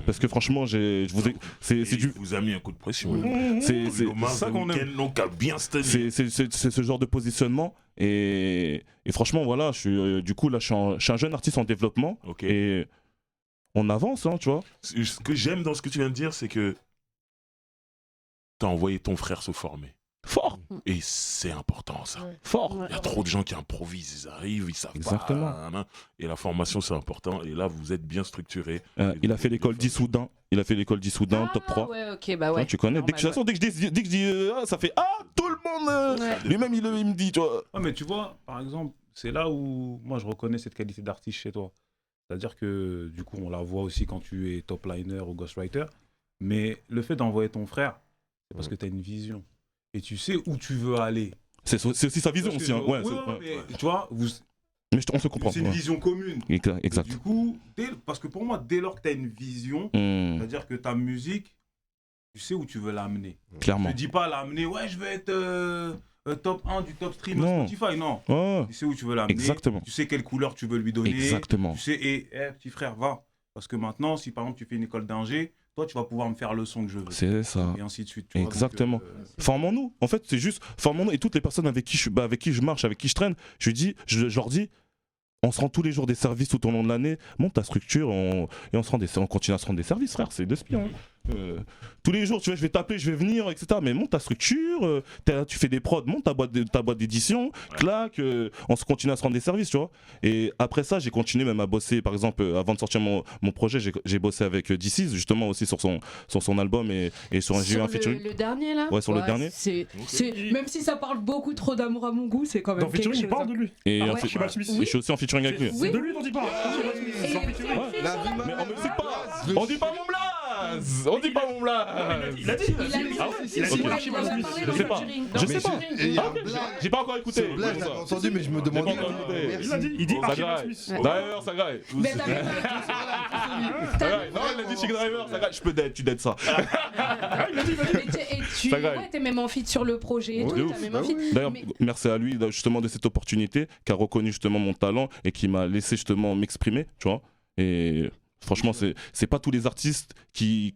Parce que franchement, c'est du.
Vous a mis un coup de pression.
C'est
ça qu'on aime. Donc à bien se tenir.
C'est ce genre de positionnement et franchement voilà, du coup là je suis un jeune artiste en développement et on avance, hein, tu vois.
Ce que j'aime dans ce que tu viens de dire, c'est que t'as envoyé ton frère se former.
Fort.
Et c'est important ça.
Fort.
Il y a trop de gens qui improvisent, ils arrivent, ils savent
Exactement.
pas. Et la formation c'est important. Et là vous êtes bien structuré.
Il a fait l'école d'Issoudun. Top 3.
Ouais, ok, bah ouais.
Tu connais.
Normal,
Dès que je dis ça fait tout le monde. Lui-même il me dit, tu vois.
Ouais, mais tu vois, par exemple, c'est là où moi je reconnais cette qualité d'artiste chez toi. C'est-à-dire que du coup, on la voit aussi quand tu es top liner ou ghostwriter. Mais le fait d'envoyer ton frère, c'est parce que tu as une vision. Et tu sais où tu veux aller.
C'est aussi sa vision aussi. Hein.
Mais tu vois,
mais on se comprend.
c'est une vision commune.
Exact.
Et du coup, parce que pour moi, dès lors que tu as une vision, c'est-à-dire que ta musique, tu sais où tu veux l'amener.
Clairement.
Tu ne dis pas l'amener, ouais, je veux être top 1 du top stream Spotify. Non. Tu sais où tu veux l'amener.
Exactement.
Tu sais quelle couleur tu veux lui donner.
Exactement.
Tu sais, petit frère, va. Parce que maintenant, si par exemple tu fais une école d'ingé, toi tu vas pouvoir me faire le son que je veux.
C'est ça.
Et ainsi de suite.
Exactement. Formons-nous. En fait, c'est juste formons-nous. Et toutes les personnes avec qui je marche, avec qui je traîne, je leur dis, on se rend tous les jours des services tout au long de l'année. Monte ta structure et on continue à se rendre des services, frère. C'est de spion. Tous les jours, tu vois, je vais t'appeler, je vais venir, etc. Mais monte ta structure, tu fais des prods, monte ta boîte d'édition, claque, on se continue à se rendre des services, tu vois. Et après ça, j'ai continué même à bosser, par exemple, avant de sortir mon projet, j'ai bossé avec DC's, justement aussi sur son album et j'ai eu un featuring.
Le dernier là.
Ouais, sur le dernier.
Même si ça parle beaucoup trop d'amour à mon goût, c'est quand même
Dans
quelque
featuring,
chose.
il parle de lui.
Et
Je
je suis aussi en featuring avec lui.
C'est de lui dont il parle.
Mais on me cite pas. On dit pas mon blaze. On dit pas mon blaze.
Il a dit.
Je sais pas. Je sais pas. J'ai pas encore écouté.
Blague, j'avais entendu, mais je me demandais.
Il dit
Archibald Smith. D'ailleurs, ça gagne. Non, il a dit Chic Driver, ça gagne. Je peux tu dettes ça.
Et tu t'es même en feat sur le projet et tout. T'as même en feat.
D'ailleurs, merci à lui justement de cette opportunité, qui a reconnu justement mon talent et qui m'a laissé justement m'exprimer, tu vois. Et franchement, c'est pas tous les artistes qui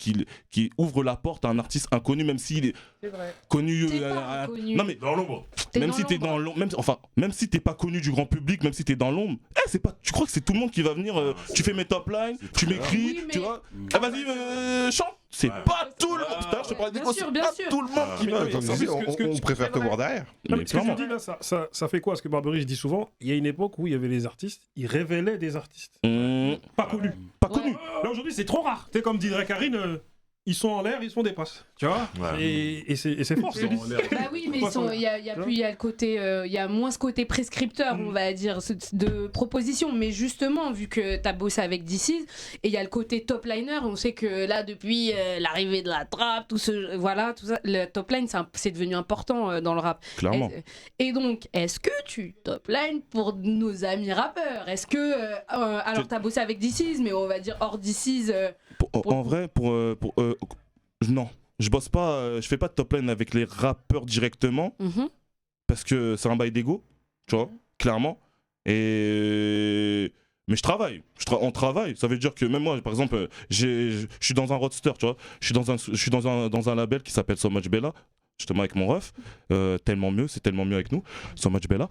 ouvrent la porte à un artiste inconnu, même s'il est connu.
Non
mais
dans l'ombre.
Même si t'es dans l'ombre, même si t'es pas connu du grand public, même si t'es dans l'ombre, tu crois que c'est tout le monde qui va venir. Tu fais mes top lines, tu m'écris, tu vois. Vas-y, chante. C'est pas tout le monde. Putain, je te parle des gosses, c'est pas tout le monde qui va.
On préfère te voir derrière.
Mais ce que tu dis là, ça fait quoi? Parce que Barbery, je dis souvent, il y a une époque où il y avait les artistes, ils révélaient des artistes. Pas connus.
Pas connus.
Là aujourd'hui, c'est trop rare. Tu sais, comme dirait Karine, ils sont en l'air, ils sont des passes. Tu vois? Et c'est fort.
Bah oui, mais il y a le côté, il y a moins ce côté prescripteur, on va dire, de proposition. Mais justement, vu que t'as bossé avec DC's, et il y a le côté top liner, on sait que là, depuis l'arrivée de la trap, tout ça, le top line, c'est devenu important dans le rap.
Clairement.
Et donc, est-ce que tu top line pour nos amis rappeurs? Est-ce que, alors t'as bossé avec DC's, mais on va dire hors DC's.
En vrai, non, je bosse pas, je fais pas de top line avec les rappeurs directement parce que c'est un bail d'ego, tu vois, clairement. Mais je travaille, on travaille. Ça veut dire que même moi, par exemple, je suis dans un roadster, tu vois, je suis dans un label qui s'appelle So Much Bella. Justement avec mon ref, tellement mieux, c'est tellement mieux avec nous, So Much Bella.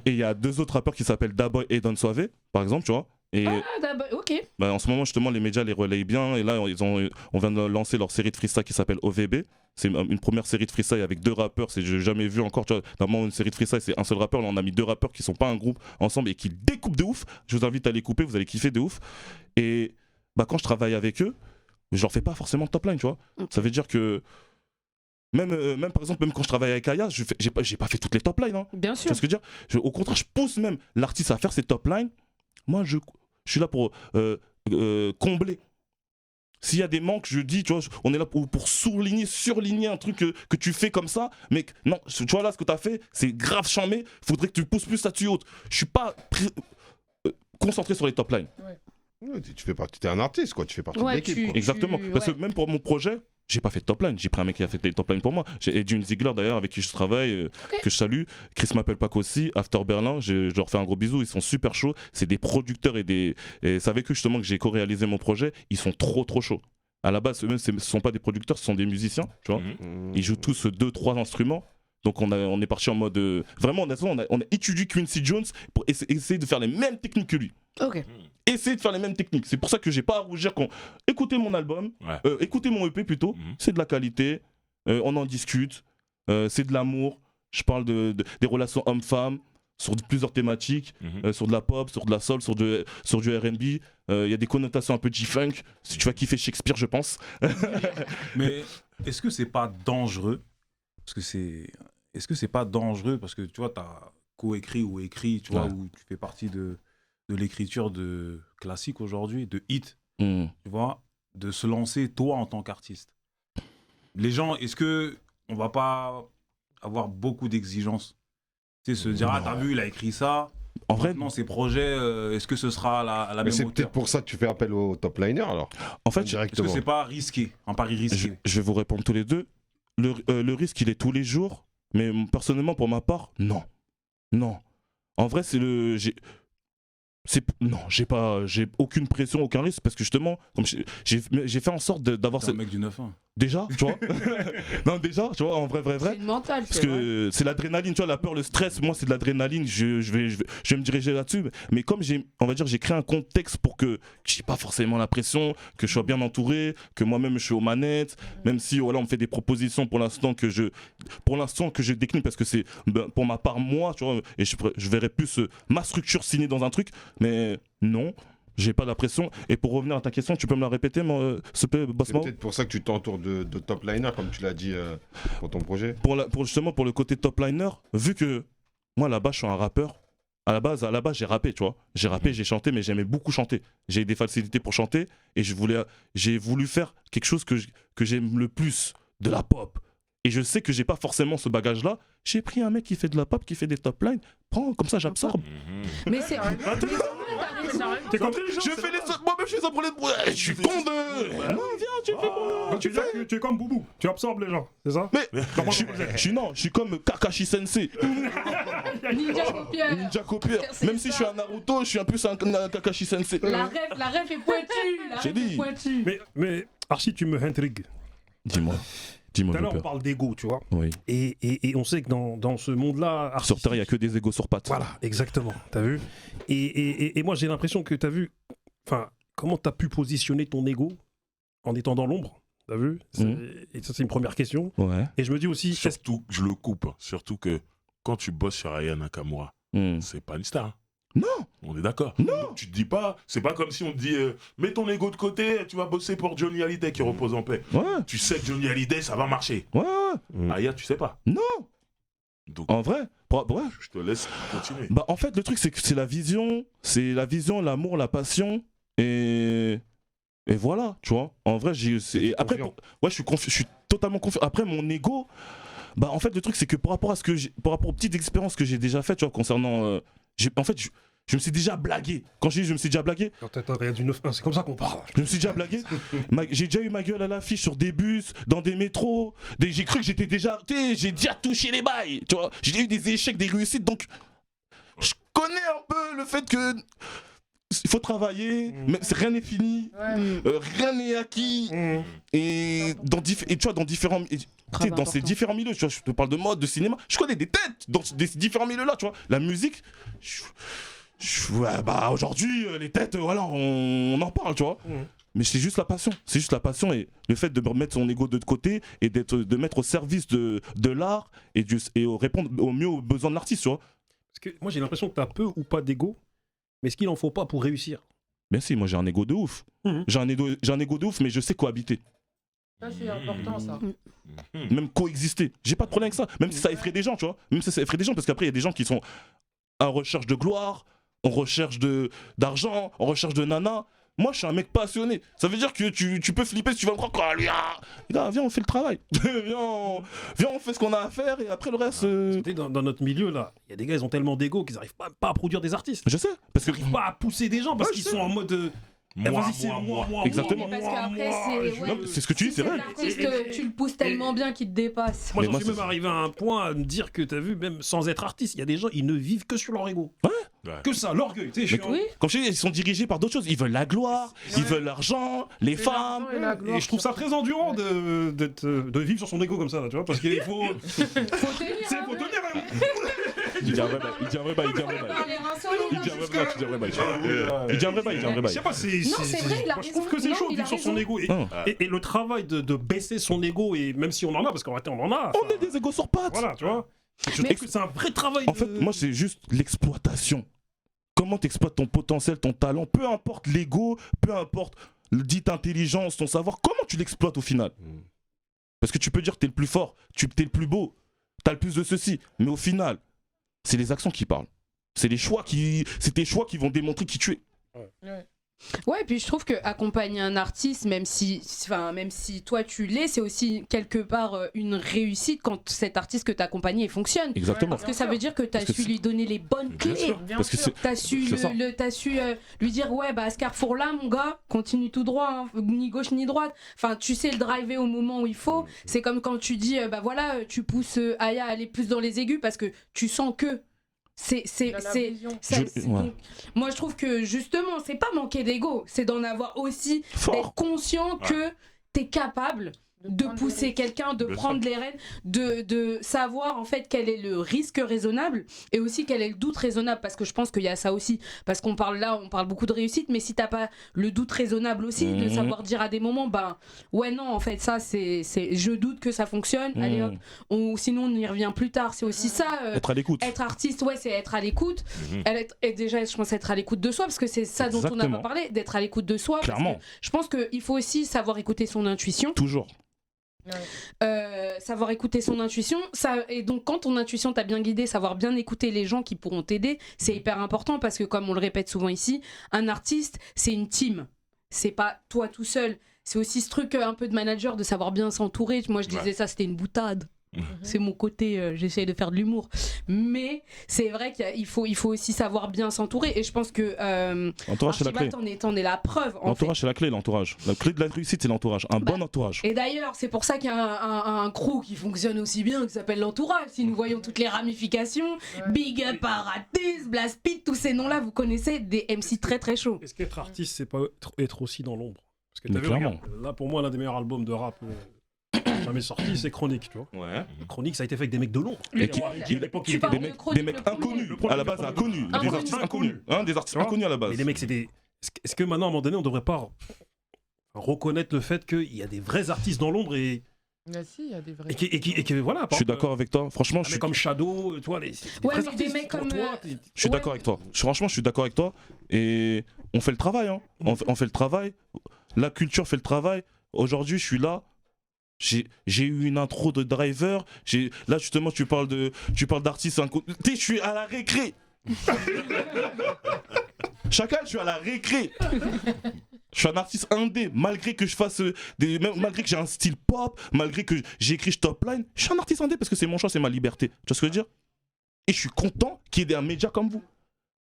Et il y a 2 autres rappeurs qui s'appellent Daboy et Don Suave, par exemple, tu vois. Et
ok.
En ce moment, justement, les médias les relayent bien. Et là, on vient de lancer leur série de freestyle qui s'appelle OVB. C'est une première série de freestyle avec 2 rappeurs. J'ai jamais vu encore. Tu vois, normalement, une série de freestyle, c'est un seul rappeur. Là, on a mis 2 rappeurs qui sont pas un groupe ensemble et qui découpent de ouf. Je vous invite à les couper, vous allez kiffer de ouf. Et quand je travaille avec eux, je leur fais pas forcément de top line, tu vois. Ça veut dire que. Même par exemple, même quand je travaille avec Aya, j'ai pas fait toutes les top lines. Hein.
Bien sûr.
Tu vois ce que je veux dire? Au contraire, je pousse même l'artiste à faire ses top lines. Moi, je suis là pour combler S'il y a des manques, je dis, tu vois, on est là pour surligner un truc que tu fais comme ça. Mais non, tu vois là, ce que tu as fait, c'est grave charmé. Faudrait que tu pousses plus là-dessus haute. Je suis pas concentré sur les top lines.
Ouais, tu fais partie, t'es un artiste, quoi. Tu fais partie de l'équipe, quoi.
Exactement. Parce que même pour mon projet, j'ai pas fait de top line. J'ai pris un mec qui a fait des top lines pour moi. J'ai Edwin Ziegler d'ailleurs, avec qui je travaille, que je salue. Chris m'appelle pas aussi. After Berlin, je leur fais un gros bisou. Ils sont super chauds. C'est des producteurs et c'est avec eux justement que j'ai co-réalisé mon projet. Ils sont trop chauds. À la base, eux-mêmes, ce sont pas des producteurs, ce sont des musiciens. Tu vois. Ils jouent tous 2-3 instruments. Donc on est parti en mode vraiment on a étudié Quincy Jones pour essayer de faire les mêmes techniques que lui.
Ok.
Essayer de faire les mêmes techniques. C'est pour ça que j'ai pas à rougir quand écoutez mon album, écoutez mon EP plutôt. C'est de la qualité. On en discute. C'est de l'amour. Je parle des relations hommes-femmes sur plusieurs thématiques, sur de la pop, sur de la soul, sur du R&B. Il y a des connotations un peu G-funk. Si tu vas kiffer Shakespeare, je pense.
Mais est-ce que c'est pas dangereux? Est-ce que c'est pas dangereux parce que tu vois, t'as coécrit ou écrit, tu vois, où tu fais partie de l'écriture de classique aujourd'hui, de hit, tu vois, de se lancer toi en tant qu'artiste. Les gens, est-ce que on va pas avoir beaucoup d'exigences? Tu sais, se dire, ah, t'as vu, il a écrit ça.
En vrai,
maintenant, ses projets, est-ce que ce sera à la même
Mais c'est
hauteur?
peut-être pour ça que tu fais appel au top liner alors.
En fait,
Est-ce
directement.
que c'est pas risqué, un pari risqué?
je vais vous répondre tous les deux. Le risque, il est tous les jours. Mais personnellement, pour ma part, non. Non. En vrai, j'ai aucune pression, aucun risque, parce que justement, comme j'ai fait en sorte d'avoir
C'est un mec du 9-1.
Déjà, tu vois. Non, déjà, tu vois, en vrai.
C'est le mental,
Parce que c'est l'adrénaline, tu vois, la peur, le stress, moi c'est de l'adrénaline, je vais me diriger là-dessus. Mais comme j'ai créé un contexte pour que j'ai pas forcément la pression, que je sois bien entouré, que moi-même je suis aux manettes, même si voilà, on me fait des propositions pour l'instant que je décline parce que c'est pour ma part moi, tu vois, et je verrais plus ma structure signée dans un truc, mais non. J'ai pas la pression. Et pour revenir à ta question, tu peux me la répéter, s'il te plaît, Boss
C'est
Mao?
peut-être pour ça que tu t'entoures de top liner, comme tu l'as dit pour ton projet.
Justement, pour le côté top liner, vu que moi là-bas, je suis un rappeur. À la base, j'ai rappé, tu vois. J'ai rappé, j'ai chanté, mais j'aimais beaucoup chanter. J'ai eu des facilités pour chanter et j'ai voulu faire quelque chose que j'aime le plus, de la pop. Et je sais que j'ai pas forcément ce bagage-là. J'ai pris un mec qui fait de la pop, qui fait des top lines. Prends, comme ça, j'absorbe.
Mais c'est.
T'es comme
Je fais moi-même, je fais ça pour les. Je suis con de. Non, viens, tu fais quoi?
tu fais. Tu es comme Boubou, tu absorbes les gens, c'est ça?
Mais je suis comme Kakashi Sensei.
Ninja copieur.
Ninja copieur. Même si je suis un Naruto, je suis un peu un Kakashi Sensei.
La rêve est pointue. La
J'ai
rêve est
dit.
pointue.
Mais Archie, tu me intrigues.
Dis-moi.
Tout
Dis-moi,
à l'heure,
le
on
peur.
parle d'ego, tu vois.
Oui.
Et on sait que dans ce monde-là.
Sur Terre, il n'y a que des égos sur pattes.
Voilà, exactement. T'as vu? Et moi, j'ai l'impression que t'as vu. Enfin, comment t'as pu positionner ton ego en étant dans l'ombre? T'as vu? Et ça, c'est une première question.
Ouais.
Et je me dis aussi.
Surtout, je le coupe, surtout que quand tu bosses sur Aya Nakamura, c'est pas une star.
Non.
On est d'accord.
Non.
Donc, tu te dis pas, c'est pas comme si on te dit mets ton ego de côté, tu vas bosser pour Johnny Hallyday qui repose en paix.
Ouais.
Tu sais que Johnny Hallyday ça va marcher.
Ouais.
Aya, tu sais pas.
Non.
Donc
En vrai, ouais.
je te laisse continuer.
Bah en fait le truc c'est que c'est la vision, l'amour, la passion et voilà, tu vois. En vrai et après je suis totalement confiant. Après mon ego, bah en fait le truc c'est que par rapport aux petites expériences que j'ai déjà faites, tu vois, concernant je me suis déjà blagué. Quand je dis je me suis déjà blagué,
Quand t'as rien du 9-1, c'est comme ça qu'on parle.
je me suis déjà blagué. J'ai déjà eu ma gueule à l'affiche sur des bus, dans des métros. J'ai cru que j'étais déjà. J'ai déjà touché les bails. Tu vois, j'ai eu des échecs, des réussites. Donc, je connais un peu le fait que. Il faut travailler, mais rien n'est fini, rien n'est acquis. Et tu vois, dans différents. Dans ces différents milieux, tu vois, je te parle de mode, de cinéma, je connais des têtes dans ces différents milieux-là, tu vois. La musique. Bah aujourd'hui les têtes voilà on en parle tu vois mais c'est juste la passion et le fait de remettre son ego de côté et de mettre au service de l'art et répondre au mieux aux besoins de l'artiste tu vois.
Parce que moi, j'ai l'impression que t'as peu ou pas d'ego, mais ce qu'il en faut pas pour réussir.
Mais si moi j'ai un ego de ouf, j'ai un ego de ouf mais je sais cohabiter,
Ça, c'est important, ça.
même coexister, j'ai pas de problème avec ça, même si ça effraie des gens tu vois, même si ça effraie des gens parce qu'après il y a des gens qui sont en recherche de gloire, en recherche d'argent, en recherche de nana. Moi, je suis un mec passionné. Ça veut dire que tu peux flipper si tu vas me croire quoi, lui. Les gars, viens, on fait le travail. viens, on fait ce qu'on a à faire et après le reste.
Dans notre milieu, là, il y a des gars, ils ont tellement d'ego qu'ils n'arrivent pas à produire des artistes.
Je sais. Parce que.
Ils n'arrivent pas à pousser des gens parce
Ouais,
qu'ils
je
sont
sais.
en mode.
Moi,
moi.
Exactement.
Mais parce qu'après, c'est.
Non, mais c'est ce que tu dis, c'est vrai.
L'artiste, tu le pousses tellement bien qu'il te dépasse.
Moi,
Mais
j'en
moi,
suis même
c'est-
arrivé à un point à me dire que, t'as vu, même sans être artiste, il y a des gens, ils ne vivent que sur leur ego.
Ouais.
Que ça, l'orgueil. Tu sais, je suis
Mais
un-
Oui.
Comme je dis, ils sont dirigés par d'autres choses. Ils veulent la gloire, ils veulent l'argent, les
C'est
femmes.
l'argent et la gloire,
Et je trouve ça très endurant de vivre sur son ego comme ça, là, tu vois, parce qu'il faut.
Faut tenir.
C'est
hein.
faut tenir, hein.
Il dit un vrai bail.
Faut les reins solides,
Il
hein.
dit un vrai bail. Il dit un vrai bail. Il dit un vrai bail. Il dit un vrai
Je
bail.
sais pas, c'est.
Non, c'est vrai, il a
moi, je trouve
raison.
que c'est
Non,
chaud de
il a
vivre sur son
raison.
ego.
Non.
Et le travail de baisser son ego, et même si on en a, parce qu'en réalité, on en a.
On
enfin,
est des égos sur pattes.
Voilà, tu vois. Je
Mais-
trouve que c'est un vrai travail.
En fait, moi, c'est juste l'exploitation. Comment tu exploites ton potentiel, ton talent, peu importe l'ego, peu importe le dite intelligence, ton savoir, comment tu l'exploites au final? Parce que tu peux dire que t'es le plus fort, t'es le plus beau, t'as le plus de ceci, mais au final, c'est les actions qui parlent. C'est tes choix qui vont démontrer qui tu es.
Ouais, et puis je trouve que accompagner un artiste, même si toi tu l'es, c'est aussi quelque part une réussite quand cet artiste que tu as accompagné fonctionne.
Exactement.
Parce que ça veut dire que tu as
Parce que
su
c'est-
lui donner les bonnes clés.
Parce que c'est
T'as su,
C'est ça.
lui dire ouais bah à ce carrefour là mon gars continue tout droit hein, ni gauche ni droite, enfin tu sais le driver au moment où il faut. C'est comme quand tu dis bah voilà tu pousses Aya à aller plus dans les aigus parce que tu sens que c'est
Il a la vision.
Ouais.
donc, moi je trouve que justement c'est pas manquer d'ego, c'est d'en avoir aussi,
fort.
d'être conscient que t'es capable de
prendre
pousser
les
quelqu'un, de
Bien
prendre les rênes, de savoir en fait quel est le risque raisonnable et aussi quel est le doute raisonnable, parce que je pense qu'il y a ça aussi, parce qu'on parle beaucoup de réussite, mais si t'as pas le doute raisonnable aussi, de
Mhm.
savoir dire à des moments, ben ouais non en fait ça c'est je doute que ça fonctionne, allez hop, sinon on y revient plus tard, c'est aussi ça.
Être à l'écoute.
Être artiste, ouais, c'est être à l'écoute.
Mhm.
Et déjà, je pense être à l'écoute de soi, parce que c'est ça dont on n'a
Exactement.
pas parlé, d'être à l'écoute de soi. parce
Clairement.
que je pense qu'il faut aussi savoir écouter son intuition.
Toujours.
Savoir écouter son intuition. Et donc, quand ton intuition t'a bien guidé, savoir bien écouter les gens qui pourront t'aider, c'est hyper important, parce que comme on le répète souvent ici, un artiste, c'est une team. C'est pas toi tout seul. C'est aussi ce truc un peu de manager, de savoir bien s'entourer. Moi, je disais ça, c'était une boutade. C'est mon côté, j'essaye de faire de l'humour. Mais c'est vrai qu'il faut aussi savoir bien s'entourer. Et je pense que
L'entourage, c'est la clé.
Archibald, t'en es la preuve. En fait.
L'entourage, c'est la clé, l'entourage. La clé de la réussite, c'est l'entourage. Un bon entourage.
Et d'ailleurs, c'est pour ça qu'il y a un crew qui fonctionne aussi bien, qui s'appelle l'entourage. Si nous voyons toutes les ramifications, Big Up Aratis, Blast Pit, tous ces noms-là, vous connaissez des MC très très chauds.
Est-ce qu'être artiste, c'est pas être aussi dans l'ombre? Parce que
Mais
t'as vu,
clairement.
regarde, là pour moi, l'un des meilleurs albums de rap jamais sorti, c'est Chronique, tu vois.
Ouais.
Chronique, ça a été fait avec des mecs de l'ombre.
Et
Lequel
À l'époque,
Tu
il était
parles
Des
de
mecs,
Chronique,
des mecs
le premier.
inconnus,
Le premier,
à la base
le premier.
inconnus, des
Inconnus.
artistes inconnus, hein, des artistes
Tu vois
inconnus à la base.
Mais les mecs, c'est des. Est-ce que maintenant, à un moment donné, on devrait pas reconnaître le fait qu'il y a des vrais artistes dans l'ombre et
Si, il y a des vrais.
que voilà.
Je suis d'accord avec toi. Franchement,
Un
je
mec
suis,
comme Shadow, tu vois, des
Ouais,
vrais
mais des
artistes.
mecs
Pour
comme,
toi,
je suis
Ouais.
d'accord avec toi. Franchement, je suis d'accord avec toi. Et on fait le travail. Hein. On fait le travail. La culture fait le travail. Aujourd'hui, je suis là. J'ai eu une intro de Driver. Là, justement, tu parles d'artistes inconnus. Tu sais, je suis à la récré. Chacal, je suis à la récré. Je suis un artiste indé, malgré que je fasse malgré que j'ai un style pop, malgré que j'écris top line, je suis un artiste indé parce que c'est mon choix, c'est ma liberté. Tu vois ce que je veux dire? Et je suis content qu'il y ait un média comme vous.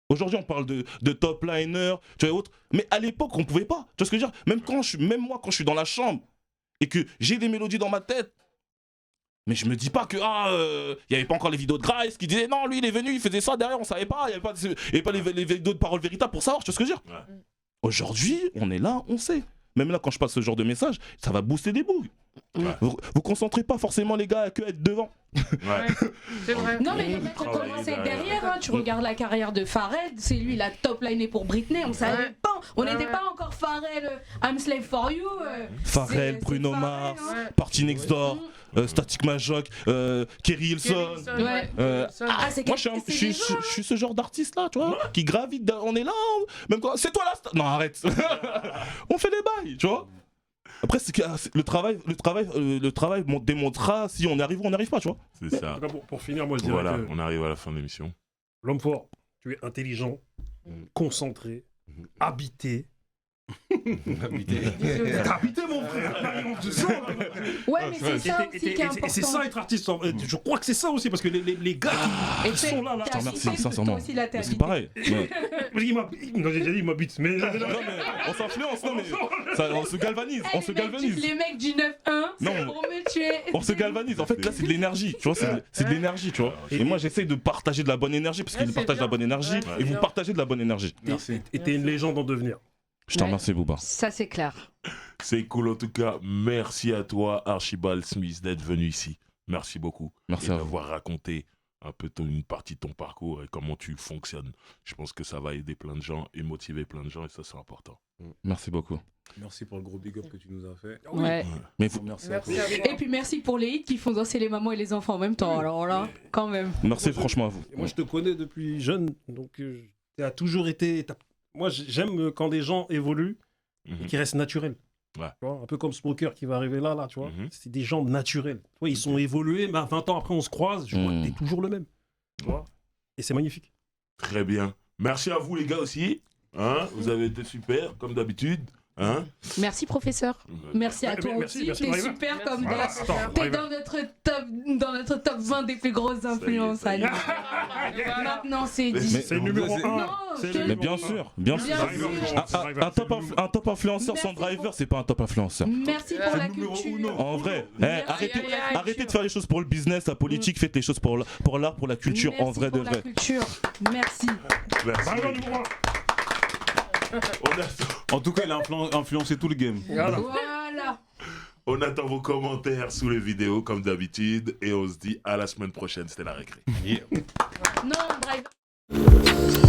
Aujourd'hui, on parle de top liner, tu vois, autres. Mais à l'époque, on pouvait pas. Tu vois ce que je veux dire? Même moi, quand je suis dans la chambre et que j'ai des mélodies dans ma tête, mais je me dis pas que il y avait pas encore les vidéos de Grice qui disaient non, lui il est venu, il faisait ça derrière, on savait pas, il y avait pas les vidéos de paroles véritables pour savoir, tu vois ce que je veux dire?
Ouais.
Aujourd'hui, on est là, on sait. Même là, quand je passe ce genre de message, ça va booster des boules.
Ouais.
Vous concentrez pas forcément les gars à que être devant.
Ouais.
C'est vrai.
Non mais les mecs ont
Travailler
commencé
derrière.
derrière, hein. Tu regardes la carrière de Pharrell, c'est lui la top liné pour Britney, on savait
Ouais.
pas, on
Ouais,
n'était
ouais.
pas encore Pharrell, I'm Slave for You.
Pharrell,
c'est
Bruno
Pharrell,
Mars,
hein.
Ouais.
Party Next Door, Static Majok, Kerry Hilson.
Ouais. Ah, c'est
Moi, je suis ce genre d'artiste là, tu vois, qui gravite. On est là, même quand c'est toi la star. Non, arrête. On fait des bails, tu vois. Après, le travail démontrera si on arrive ou on n'arrive pas, tu vois.
C'est ça.
En tout cas, pour finir, moi je dirais
Voilà,
que
on arrive à la fin de l'émission.
l'homme fort, tu es intelligent, concentré, habité, T'as habité, mon frère. Là, il manque de ça.
Ouais, mais c'est ça aussi qui est important.
Et c'est ça être artiste. Je crois que c'est ça aussi, parce que les gars qui sont là.
T'as
merci,
habité,
sincèrement.
toi aussi, là, t'es
C'est
habité.
pareil. Ouais.
Non, j'ai déjà dit, il m'habite. Mais.
Non, mais on s'influence, non, mais on se galvanise, on se galvanise.
Les mecs du 9-1,
Non,
c'est pour me tuer.
On se galvanise. En fait, là, c'est de l'énergie, tu vois. C'est de l'énergie, tu vois. Et moi, j'essaye de partager de la bonne énergie, parce qu'ils partagent de la bonne énergie, et vous partagez de la bonne énergie.
Merci.
Et t'es une légende en devenir.
Je te remercie, Booba.
Ça, c'est clair.
C'est cool en tout cas. Merci à toi, Archibald Smith, d'être venu ici. Merci beaucoup.
Merci
et
à vous.
d'avoir raconté un peu une partie de ton parcours et comment tu fonctionnes. Je pense que ça va aider plein de gens et motiver plein de gens et ça, c'est important.
Merci beaucoup.
Merci pour le gros big up que tu nous as fait.
Ouais.
Mais
Merci à toi.
Merci à vous.
Et puis merci pour les hits qui font danser les mamans et les enfants en même temps. Alors là, quand même.
merci franchement à vous.
Et moi, je te connais depuis jeune, donc tu as toujours été. Moi, j'aime quand des gens évoluent et qui restent naturels.
Ouais.
Tu vois, un peu comme Smoker qui va arriver là, tu vois.
Mhm.
C'est des gens naturels. Tu vois, ils sont évolués, mais 20 ans après, on se croise, je vois que t'es toujours le même. Tu vois. Et c'est magnifique.
Très bien. Merci à vous les gars aussi. Hein, vous avez été super, comme d'habitude. Hein.
Merci professeur. Merci à toi
Merci,
aussi.
merci,
T'es
Driver.
super comme
Voilà,
d'hab.
attends,
T'es
Driver.
dans notre top 20 des plus grosses influences.
ça y est.
Allez. Maintenant c'est
Mais
dit.
C'est le numéro
c'est-
1.
Non,
C'est
je-
le
Mais
numéro
bien
un.
sûr, bien sûr.
Bien
Driver,
sûr.
Driver,
Un top influenceur sans
Merci
driver,
beaucoup.
c'est pas un top influenceur.
Merci pour la culture.
En vrai,
Merci
arrêtez,
pour la
arrêtez de
culture.
faire les choses pour le business, la politique, faites les choses pour l'art, pour la culture, en
Merci
vrai de
pour la
vrai.
culture. Merci.
Merci.
Driver numéro 1.
En tout cas, il a influencé tout le game.
Voilà.
Voilà.
On attend vos commentaires sous les vidéos comme d'habitude et on se dit à la semaine prochaine. C'était la récré.
Non, drive.